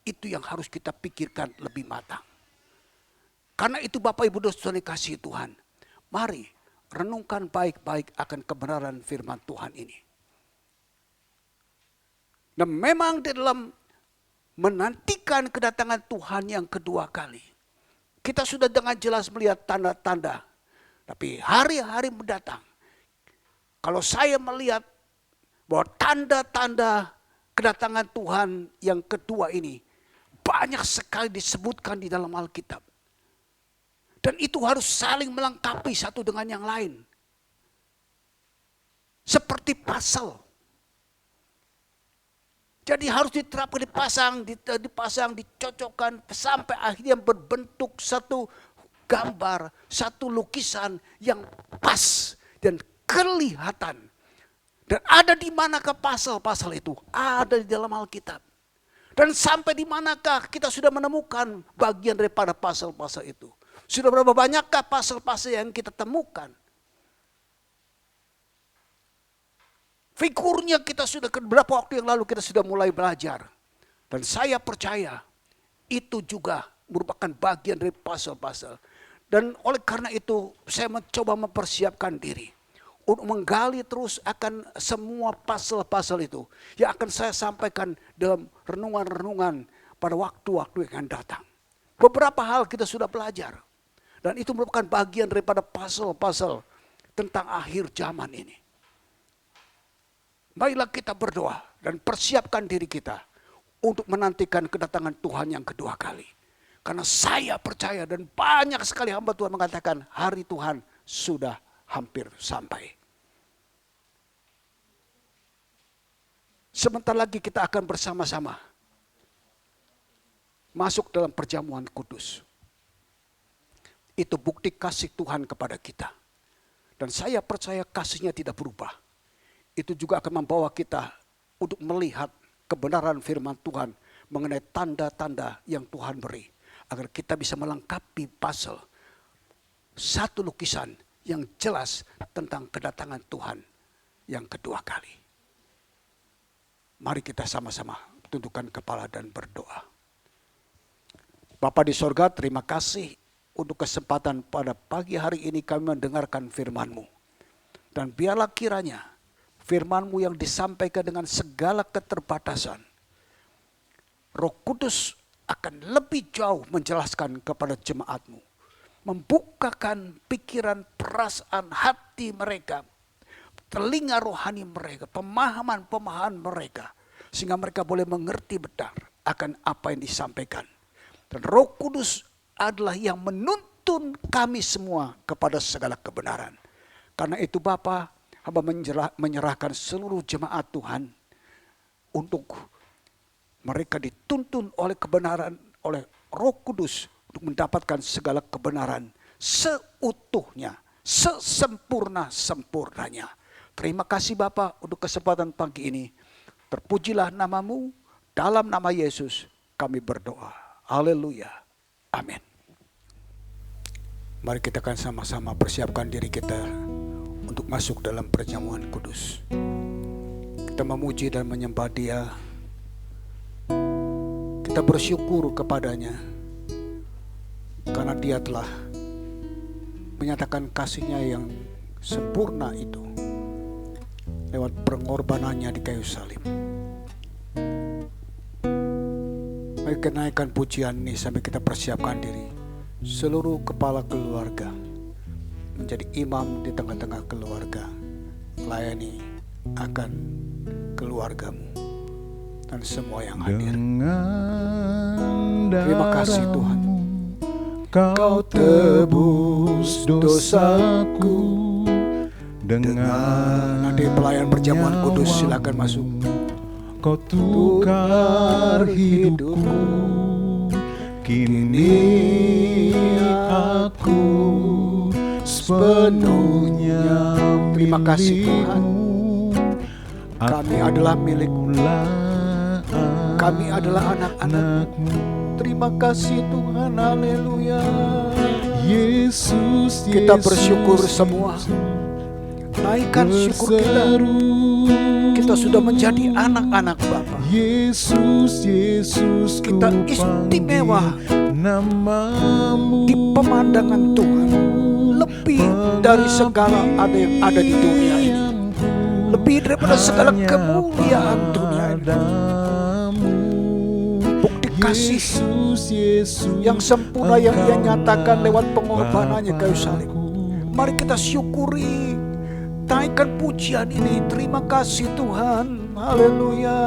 itu yang harus kita pikirkan lebih matang. Karena itu Bapak Ibu Saudara dikasihi Tuhan, mari renungkan baik-baik akan kebenaran firman Tuhan ini. Dan memang di dalam menantikan kedatangan Tuhan yang kedua kali, kita sudah dengan jelas melihat tanda-tanda. Tapi hari-hari mendatang, kalau saya melihat bahwa tanda-tanda kedatangan Tuhan yang kedua ini banyak sekali disebutkan di dalam Alkitab. Dan itu harus saling melengkapi satu dengan yang lain. Seperti puzzle. Jadi harus diterapkan, dipasang, dicocokkan sampai akhirnya berbentuk satu gambar, satu lukisan yang pas dan kelihatan. Dan ada di manakah pasal-pasal itu? Ada di dalam Alkitab. Dan sampai di manakah kita sudah menemukan bagian daripada pasal-pasal itu? Sudah berapa banyakkah pasal-pasal yang kita temukan? Figurnya kita sudah beberapa waktu yang lalu kita sudah mulai belajar. Dan saya percaya itu juga merupakan bagian dari pasal-pasal. Dan oleh karena itu saya mencoba mempersiapkan diri untuk menggali terus akan semua pasal-pasal itu yang akan saya sampaikan dalam renungan-renungan pada waktu-waktu yang akan datang. Beberapa hal kita sudah belajar. Dan itu merupakan bagian daripada pasal-pasal tentang akhir zaman ini. Marilah kita berdoa dan persiapkan diri kita untuk menantikan kedatangan Tuhan yang kedua kali. Karena saya percaya dan banyak sekali hamba Tuhan mengatakan hari Tuhan sudah hampir sampai. Sebentar lagi kita akan bersama-sama masuk dalam perjamuan kudus. Itu bukti kasih Tuhan kepada kita. Dan saya percaya kasihnya tidak berubah. Itu juga akan membawa kita untuk melihat kebenaran firman Tuhan mengenai tanda-tanda yang Tuhan beri. Agar kita bisa melengkapi pasal satu lukisan yang jelas tentang kedatangan Tuhan yang kedua kali. Mari kita sama-sama tundukkan kepala dan berdoa. Bapa di sorga, terima kasih untuk kesempatan pada pagi hari ini kami mendengarkan firman-Mu. Dan biarlah kiranya firman-Mu yang disampaikan dengan segala keterbatasan, Roh Kudus akan lebih jauh menjelaskan kepada jemaat-Mu. Membukakan pikiran, perasaan, hati mereka, telinga rohani mereka, pemahaman-pemahaman mereka. Sehingga mereka boleh mengerti benar akan apa yang disampaikan. Dan Roh Kudus adalah yang menuntun kami semua kepada segala kebenaran. Karena itu Bapa, hamba menyerahkan seluruh jemaat Tuhan untuk mereka dituntun oleh kebenaran, oleh Roh Kudus untuk mendapatkan segala kebenaran seutuhnya, sesempurna-sempurnanya. Terima kasih Bapa untuk kesempatan pagi ini. Terpujilah nama-Mu, dalam nama Yesus kami berdoa. Haleluya. Amin. Mari kita akan sama-sama persiapkan diri kita untuk masuk dalam perjamuan kudus. Kita memuji dan menyembah Dia. Kita bersyukur kepadanya karena Dia telah menyatakan kasih-Nya yang sempurna itu lewat pengorbanannya di kayu salib. Mari kita naikkan pujian ini sambil kita persiapkan diri. Seluruh kepala keluarga, menjadi imam di tengah-tengah keluarga. Layani akan keluargamu dan semua yang hadir. Terima kasih Tuhan, Kau tebus dosaku. Dengan nanti pelayan perjamuan kudus silakan masuk. Kau tukar hidupku, kini aku sepenuhnya Terima kasih Tuhan. milikmu. Kami adalah milik-Mu. Akulah Kami adalah anak-anak. Terima kasih Tuhan, haleluya. Yesus, Kita bersyukur semua. Naikkan syukur kita. Kita sudah menjadi anak-anak Bapa. Yesus, Yesus, Kita ku istimewa panggil namamu. di pemandangan Tuhan, lebih dari segala ada yang ada di dunia ini, lebih daripada segala kemuliaan dunia ini. Bukti kasih yang sempurna yang Dia nyatakan lewat pengorbanannya kayu salib. Mari kita syukuri, naikkan pujian ini. Terima kasih Tuhan, haleluya.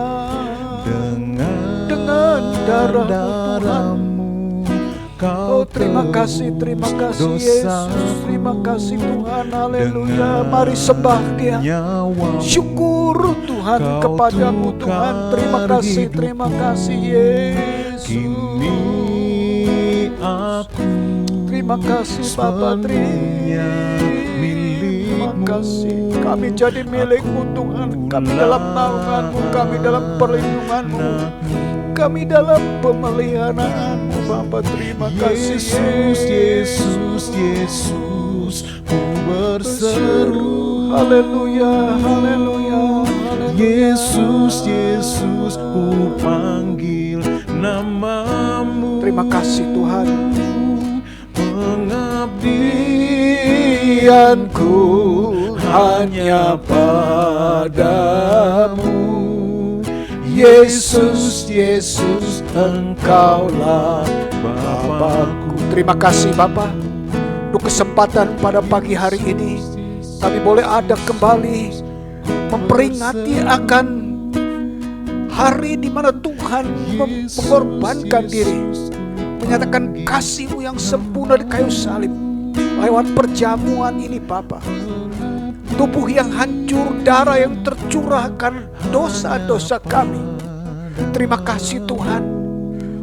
Dengan darah-Mu Tuhan. Terima kasih Yesus, terima kasih Tuhan, haleluya. Mari sembah Dia, syukur Tuhan kepadamu Tuhan. Terima kasih Yesus. Terima kasih Bapa, terima kasih. Kami jadi milik-Mu Tuhan. Kami dalam naungan-Mu, kami dalam perlindungan-Mu, kami dalam pemeliharaan-Mu Bapa. Terima kasih Yesus, Yesus, ku berseru. Haleluya, haleluya, haleluya. Yesus, Yesus, ku panggil namamu. Terima kasih Tuhan. Pengabdianku hanya padamu. Yesus, Yesus, Engkaulah Bapakku. Terima kasih Bapa untuk kesempatan pada pagi hari ini. Kami boleh ada kembali memperingati akan hari di mana Tuhan mengorbankan diri, menyatakan kasih-Mu yang sempurna di kayu salib. Lewat perjamuan ini Bapa, tubuh yang hancur, darah yang tercurahkan dosa-dosa kami. Terima kasih Tuhan.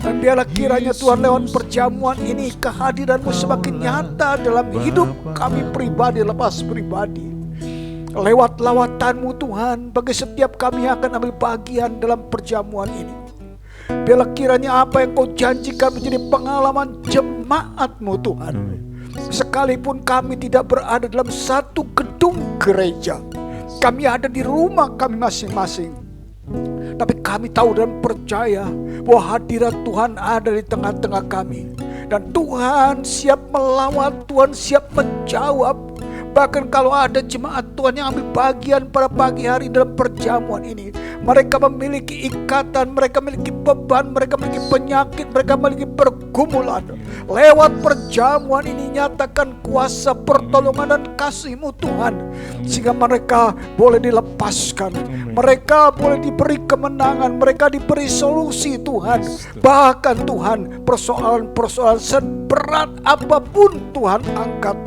Dan biarlah kiranya Tuhan lewat perjamuan ini kehadiran-Mu semakin nyata dalam hidup kami pribadi, lepas pribadi. Lewat lawatan-Mu Tuhan, bagi setiap kami yang akan ambil bagian dalam perjamuan ini. Biarlah kiranya apa yang Kau janjikan menjadi pengalaman jemaat-Mu Tuhan. Sekalipun kami tidak berada dalam satu gedung gereja, kami ada di rumah kami masing-masing, tapi kami tahu dan percaya bahwa hadirat Tuhan ada di tengah-tengah kami. Dan Tuhan siap melawat, Tuhan siap menjawab. Bahkan kalau ada jemaat Tuhan yang ambil bagian pada pagi hari dalam perjamuan ini, mereka memiliki ikatan, mereka memiliki beban, mereka memiliki penyakit, mereka memiliki pergumulan. Lewat perjamuan ini nyatakan kuasa pertolongan dan kasih-Mu Tuhan, sehingga mereka boleh dilepaskan, mereka boleh diberi kemenangan, mereka diberi solusi Tuhan. Bahkan Tuhan, persoalan-persoalan seberat apapun Tuhan angkat,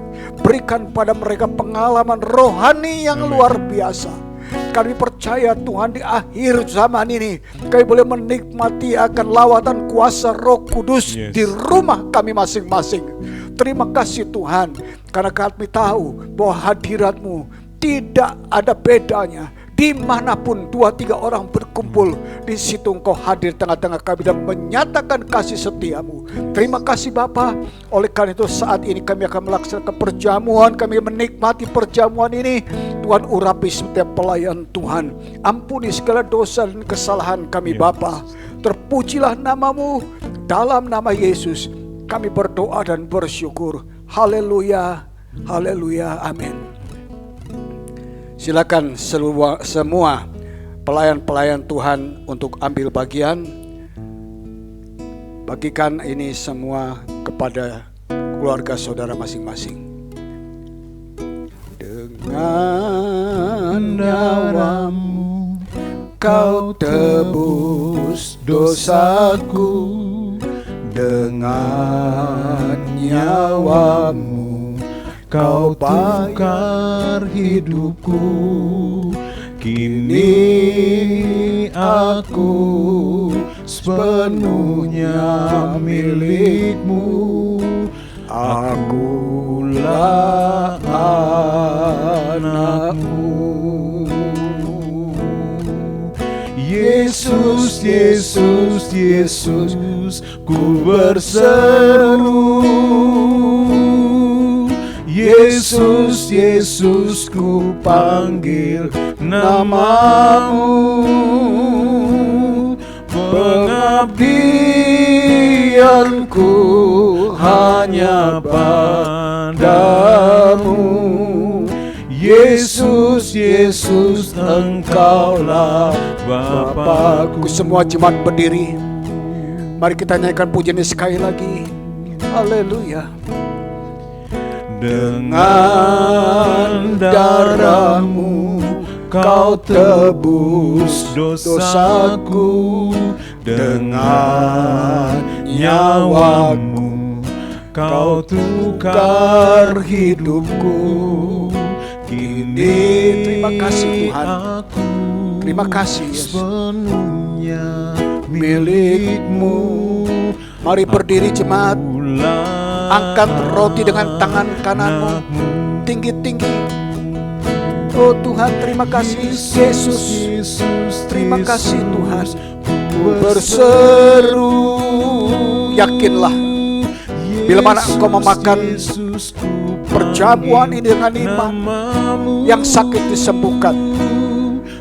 berikan pada mereka pengalaman rohani yang luar biasa. Kami percaya Tuhan di akhir zaman ini kami boleh menikmati akan lawatan kuasa Roh Kudus di rumah kami masing-masing. Terima kasih Tuhan, karena kami tahu bahwa hadirat-Mu tidak ada bedanya. Dimanapun 2-3 orang berkumpul, di situ Engkau hadir tengah-tengah kami dan menyatakan kasih setia-Mu. Terima kasih Bapa. Oleh karena itu saat ini kami akan melaksanakan perjamuan, kami menikmati perjamuan ini. Tuhan urapi setiap pelayan Tuhan, ampuni segala dosa dan kesalahan kami Bapa. Terpujilah nama-Mu, dalam nama Yesus kami berdoa dan bersyukur. Haleluya, haleluya, amin. Silakan semua pelayan-pelayan Tuhan untuk ambil bagian. Bagikan ini semua kepada keluarga saudara masing-masing. Dengan nyawamu kau tebus dosaku, dengan nyawamu kau tukar hidupku. Kini aku sepenuhnya milikmu, akulah anakmu. Yesus, Yesus, Yesus, ku berseru. Yesus, Yesus, ku panggil namamu. Pengabdianku hanya padamu. Yesus, Yesus, Engkaulah Bapakku. Semua jemaat berdiri. Mari kita nyanyikan pujian ini sekali lagi. Haleluya. Dengan darahmu kau tebus dosaku, dengan nyawamu kau tukar hidupku. Kini terima kasih Tuhan, terima kasih Yesus, sepenuhnya milikmu. Mari berdiri jemaat, angkat roti dengan tangan kananmu tinggi-tinggi. Oh Tuhan, terima kasih Yesus, terima kasih Tuhan. Berseru, yakinlah bila mana engkau memakan perjamuan ini dengan iman, yang sakit disembuhkan,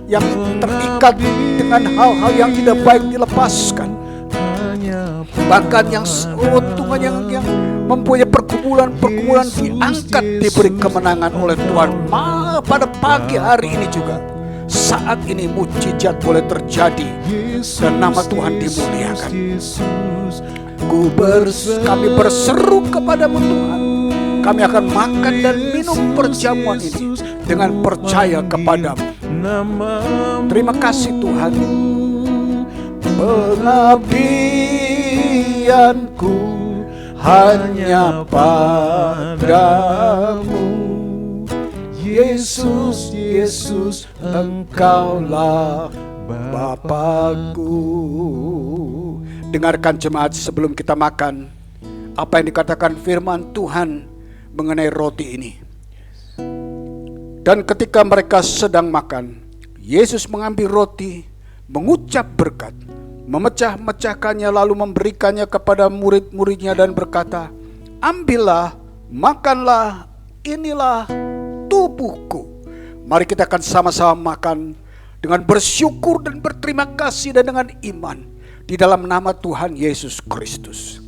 yang terikat dengan hal-hal yang tidak baik dilepaskan, bahkan yang Tuhan yang mempunyai pergumulan diangkat, diberi kemenangan oleh Tuhan. Pada pagi hari ini juga, saat ini mujizat boleh terjadi dan nama Tuhan dimuliakan. Kami berseru kepadamu Tuhan, kami akan makan dan minum perjamuan ini dengan percaya kepadamu. Terima kasih Tuhan. Pengabdianku hanya padamu. Yesus, Yesus, Engkaulah Bapakku. Dengarkan jemaat, sebelum kita makan, apa yang dikatakan firman Tuhan mengenai roti ini. Dan ketika mereka sedang makan, Yesus mengambil roti, mengucap berkat, memecah-mecahkannya, lalu memberikannya kepada murid-muridnya dan berkata, ambillah, makanlah, inilah tubuhku. Mari kita akan sama-sama makan dengan bersyukur dan berterima kasih dan dengan iman di dalam nama Tuhan Yesus Kristus.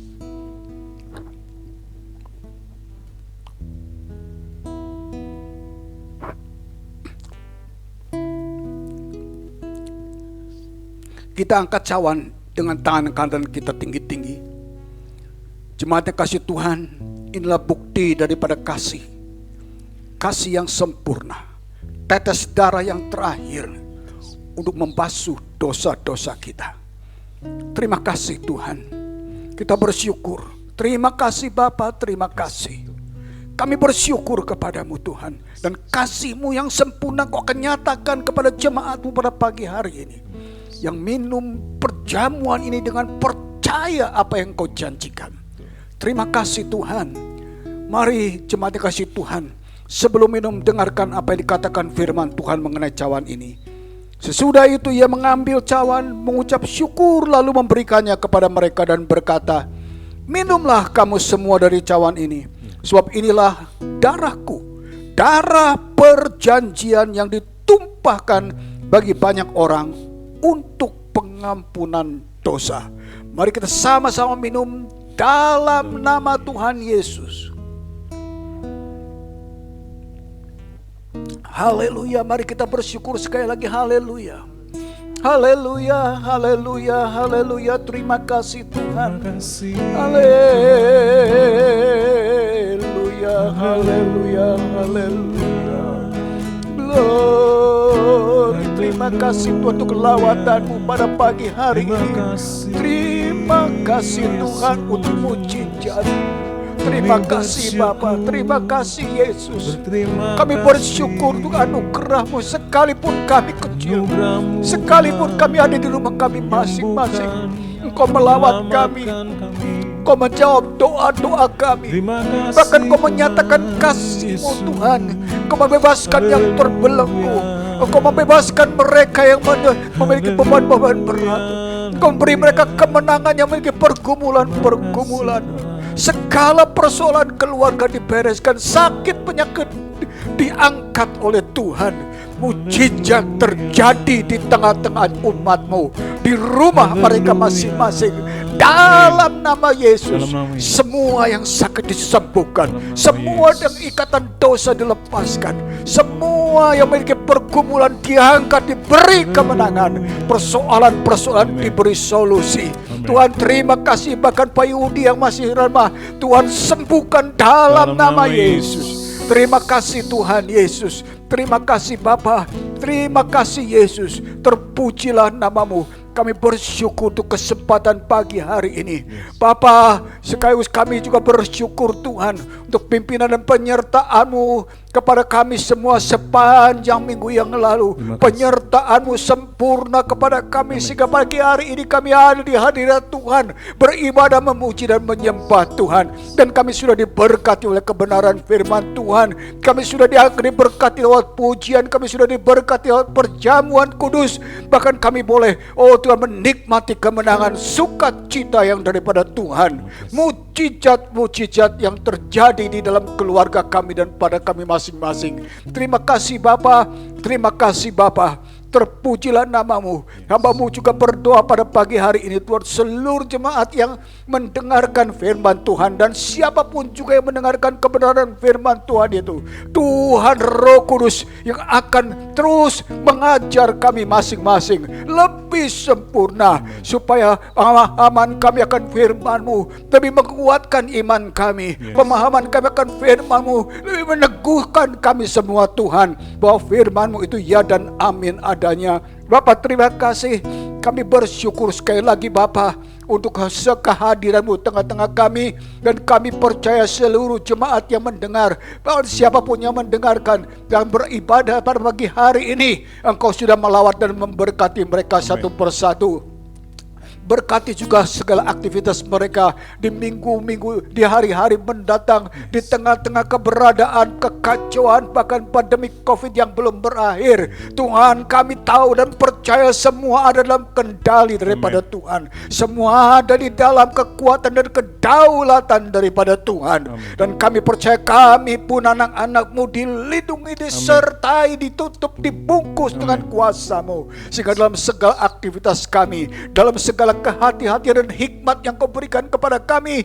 Kita angkat cawan dengan tangan kanan kita tinggi-tinggi. Jemaat yang kasih Tuhan, inilah bukti daripada kasih. Kasih yang sempurna. Tetes darah yang terakhir untuk membasuh dosa-dosa kita. Terima kasih Tuhan. Kita bersyukur. Terima kasih Bapa, terima kasih. Kami bersyukur kepadamu Tuhan. Dan kasih-Mu yang sempurna Kau akan nyatakan kepada jemaat-Mu pada pagi hari ini, yang minum perjamuan ini dengan percaya apa yang Kau janjikan. Terima kasih Tuhan. Mari jemaat yang kasih Tuhan, sebelum minum dengarkan apa yang dikatakan firman Tuhan mengenai cawan ini. Sesudah itu ia mengambil cawan, mengucap syukur, lalu memberikannya kepada mereka dan berkata, minumlah kamu semua dari cawan ini, sebab inilah darahku, darah perjanjian yang ditumpahkan bagi banyak orang untuk pengampunan dosa. Mari kita sama-sama minum dalam nama Tuhan Yesus. Haleluya, mari kita bersyukur sekali lagi. Haleluya, haleluya, haleluya, haleluya. Terima kasih Tuhan. Haleluya, haleluya, haleluya. Terima kasih Tuhan untuk lawatan-Mu pada pagi hari ini. Terima kasih Tuhan untuk mujizat. Terima kasih Bapa, terima kasih Yesus. Kami bersyukur untuk anugerah-Mu sekalipun kami kecil, sekalipun kami ada di rumah kami masing-masing. Engkau melawat kami, Engkau menjawab doa-doa kami. Bahkan Engkau menyatakan kasih-Mu Tuhan. Engkau membebaskan yang terbelenggu. Engkau membebaskan mereka yang memiliki beban-beban berat. Engkau beri mereka kemenangan yang memiliki pergumulan-pergumulan. Segala persoalan keluarga dibereskan, sakit penyakit diangkat oleh Tuhan. Mujizat terjadi di tengah-tengah umat-Mu, di rumah mereka masing-masing. Dalam nama Yesus, semua yang sakit disembuhkan, semua yang ikatan dosa dilepaskan, semua yang memiliki pergumulan diangkat, diberi kemenangan, persoalan-persoalan diberi solusi. Tuhan terima kasih, bahkan Pak Yudi yang masih remah, Tuhan sembuhkan dalam nama Yesus. Terima kasih Tuhan Yesus. Terima kasih Bapa. Terima kasih Yesus. Terpujilah nama-Mu. Kami bersyukur untuk kesempatan pagi hari ini. Bapa, sekaligus kami juga bersyukur Tuhan untuk pimpinan dan penyertaan-Mu kepada kami semua sepanjang minggu yang lalu. Penyertaan-Mu sempurna kepada kami sehingga pagi hari ini kami ada di hadirat Tuhan, beribadah, memuji dan menyembah Tuhan. Dan kami sudah diberkati oleh kebenaran firman Tuhan. Kami sudah diberkati lewat pujian, kami sudah diberkati lewat perjamuan kudus. Bahkan kami boleh, Tuhan, menikmati kemenangan, sukacita yang daripada Tuhan. Mujizat-mujizat yang terjadi di dalam keluarga kami dan pada kami masing-masing. Terima kasih Bapa, terima kasih Bapa. Terpujilah nama-Mu. Hamba-Mu juga berdoa pada pagi hari ini Tuhan, seluruh jemaat yang mendengarkan firman Tuhan dan siapapun juga yang mendengarkan kebenaran firman Tuhan itu, Tuhan Roh Kudus yang akan terus mengajar kami masing-masing lebih sempurna, supaya pemahaman kami akan firman-Mu lebih menguatkan iman kami. Pemahaman kami akan firman-Mu lebih meneguhkan kami semua Tuhan, bahwa firman-Mu itu ya dan amin adanya. Bapa, terima kasih. Kami bersyukur sekali lagi Bapa untuk kehadiran-Mu tengah-tengah kami. Dan kami percaya seluruh jemaat yang mendengar, bahwa siapapun yang mendengarkan dan beribadah pada pagi hari ini, Engkau sudah melawat dan memberkati mereka satu persatu. Berkati juga segala aktivitas mereka di minggu-minggu, di hari-hari mendatang, di tengah-tengah keberadaan, kekacauan, bahkan pandemi COVID yang belum berakhir. Tuhan, kami tahu dan percaya semua ada dalam kendali daripada Tuhan. Semua ada di dalam kekuatan dan kedaulatan daripada Tuhan. Dan kami percaya kami pun anak-anak-Mu dilindungi, disertai, ditutup, dibungkus dengan kuasa-Mu. Sehingga dalam segala aktivitas kami, dalam segala kehati-hatian dan hikmat yang Kau berikan kepada kami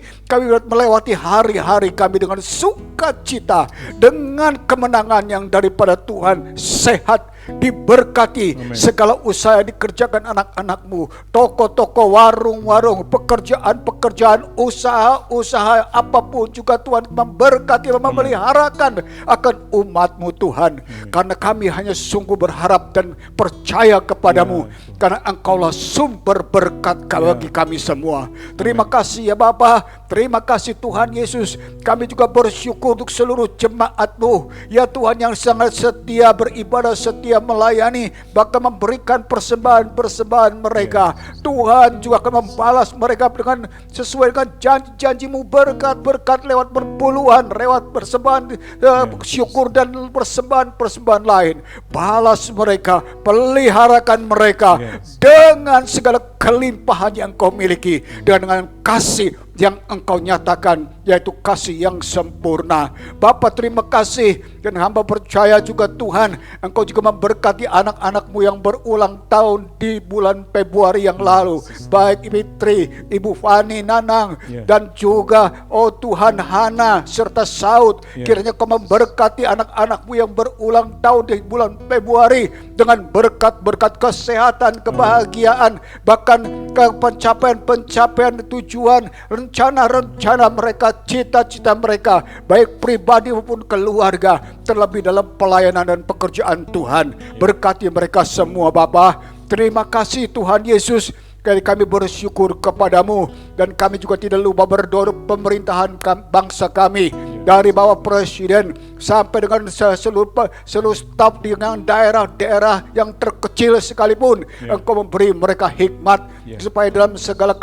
melewati hari-hari kami dengan sukacita, dengan kemenangan yang daripada Tuhan. Sehat, diberkati, segala usaha yang dikerjakan anak-anak-Mu, toko-toko, warung-warung, pekerjaan-pekerjaan, usaha-usaha apapun juga Tuhan memberkati, memeliharakan akan umat-Mu Tuhan. Karena kami hanya sungguh berharap dan percaya kepada-Mu, karena Engkaulah sumber berkat bagi kami semua. Terima kasih ya Bapa, terima kasih Tuhan Yesus. Kami juga bersyukur untuk seluruh jemaat-Mu ya Tuhan, yang sangat setia beribadah, setia melayani, bahkan memberikan persembahan-persembahan mereka. Tuhan juga akan membalas mereka dengan sesuai dengan janji-janji-Mu, berkat-berkat lewat berpuluhan, lewat persembahan syukur dan persembahan-persembahan lain. Balas mereka, peliharakan mereka dengan segala kelimpahan yang Kau miliki, dan dengan kasih yang Engkau nyatakan, yaitu kasih yang sempurna. Bapa, terima kasih. Dan hamba percaya juga Tuhan, Engkau juga memberkati anak-anak-Mu yang berulang tahun di bulan Februari yang lalu, baik Fitri, Ibu Fani, Nanang, dan juga Tuhan Hana serta Saud. Kiranya Kau memberkati anak-anak-Mu yang berulang tahun di bulan Februari dengan berkat-berkat kesehatan, kebahagiaan, bahkan pencapaian tujuan, rencana-rencana mereka, cita-cita mereka, baik pribadi maupun keluarga, terlebih dalam pelayanan dan pekerjaan Tuhan. Berkati mereka semua Bapa. Terima kasih Tuhan Yesus. Kami bersyukur kepadamu, dan kami juga tidak lupa berdoa pemerintahan bangsa kami, dari bawah presiden sampai dengan seluruh staf dengan daerah-daerah yang terkecil sekalipun. Engkau memberi mereka hikmat supaya dalam segala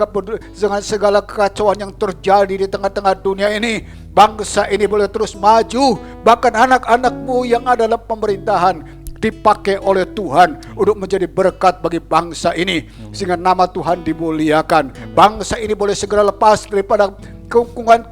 kekacauan yang terjadi di tengah-tengah dunia ini, bangsa ini boleh terus maju. Bahkan anak-anakmu yang ada dalam pemerintahan dipakai oleh Tuhan untuk menjadi berkat bagi bangsa ini, sehingga nama Tuhan dimuliakan. Bangsa ini boleh segera lepas daripada kungkungan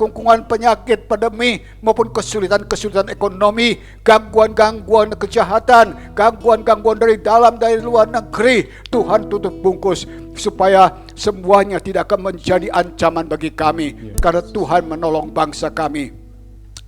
penyakit, pandemi maupun kesulitan ekonomi, gangguan kejahatan, gangguan dari dalam dari luar negeri. Tuhan tutup bungkus supaya semuanya tidak akan menjadi ancaman bagi kami, karena Tuhan menolong bangsa kami.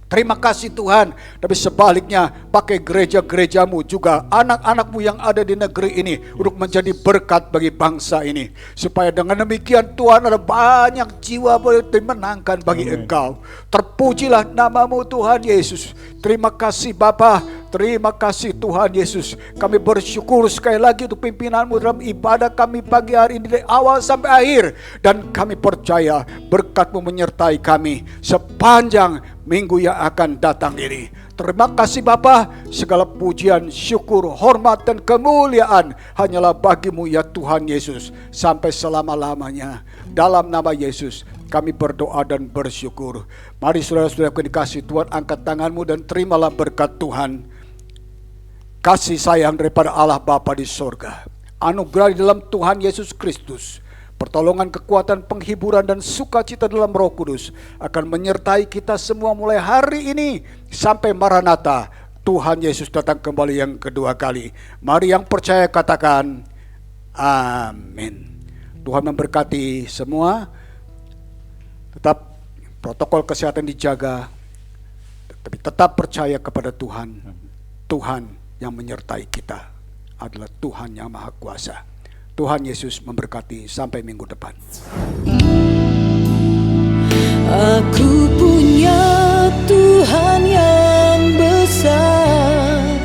Terima kasih Tuhan. Tapi sebaliknya, pakai gereja-gerejamu juga, anak-anakmu yang ada di negeri ini, untuk menjadi berkat bagi bangsa ini. Supaya dengan demikian Tuhan, ada banyak jiwa boleh dimenangkan bagi Engkau. Terpujilah namamu Tuhan Yesus. Terima kasih Bapa. Terima kasih Tuhan Yesus. Kami bersyukur sekali lagi untuk pimpinanmu dalam ibadah kami pagi hari ini, dari awal sampai akhir. Dan kami percaya berkat-Mu menyertai kami sepanjang minggu yang akan datang ini. Terima kasih Bapa. Segala pujian, syukur, hormat dan kemuliaan hanyalah bagi-Mu ya Tuhan Yesus, sampai selama-lamanya. Dalam nama Yesus kami berdoa dan bersyukur. Mari saudara-saudara yang dikasihi Tuhan, angkat tanganmu dan terimalah berkat Tuhan. Kasih sayang daripada Allah Bapa di sorga, anugerah di dalam Tuhan Yesus Kristus, pertolongan, kekuatan, penghiburan dan sukacita dalam Roh Kudus akan menyertai kita semua mulai hari ini sampai Maranatha, Tuhan Yesus datang kembali yang kedua kali. Mari yang percaya katakan amin. Tuhan memberkati semua. Tetap protokol kesehatan dijaga, tapi tetap percaya kepada Tuhan. Tuhan yang menyertai kita adalah Tuhan yang Maha Kuasa. Tuhan Yesus memberkati. Sampai minggu depan. Aku punya Tuhan yang besar,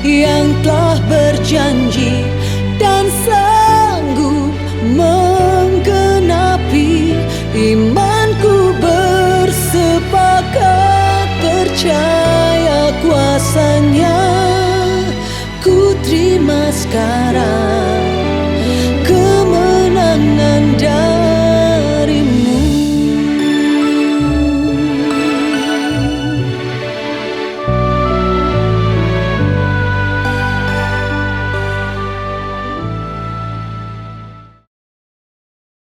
yang telah berjanji dan sanggup menggenapi. Imanku bersepakat percaya kuasa-Nya, ku terima sekarang.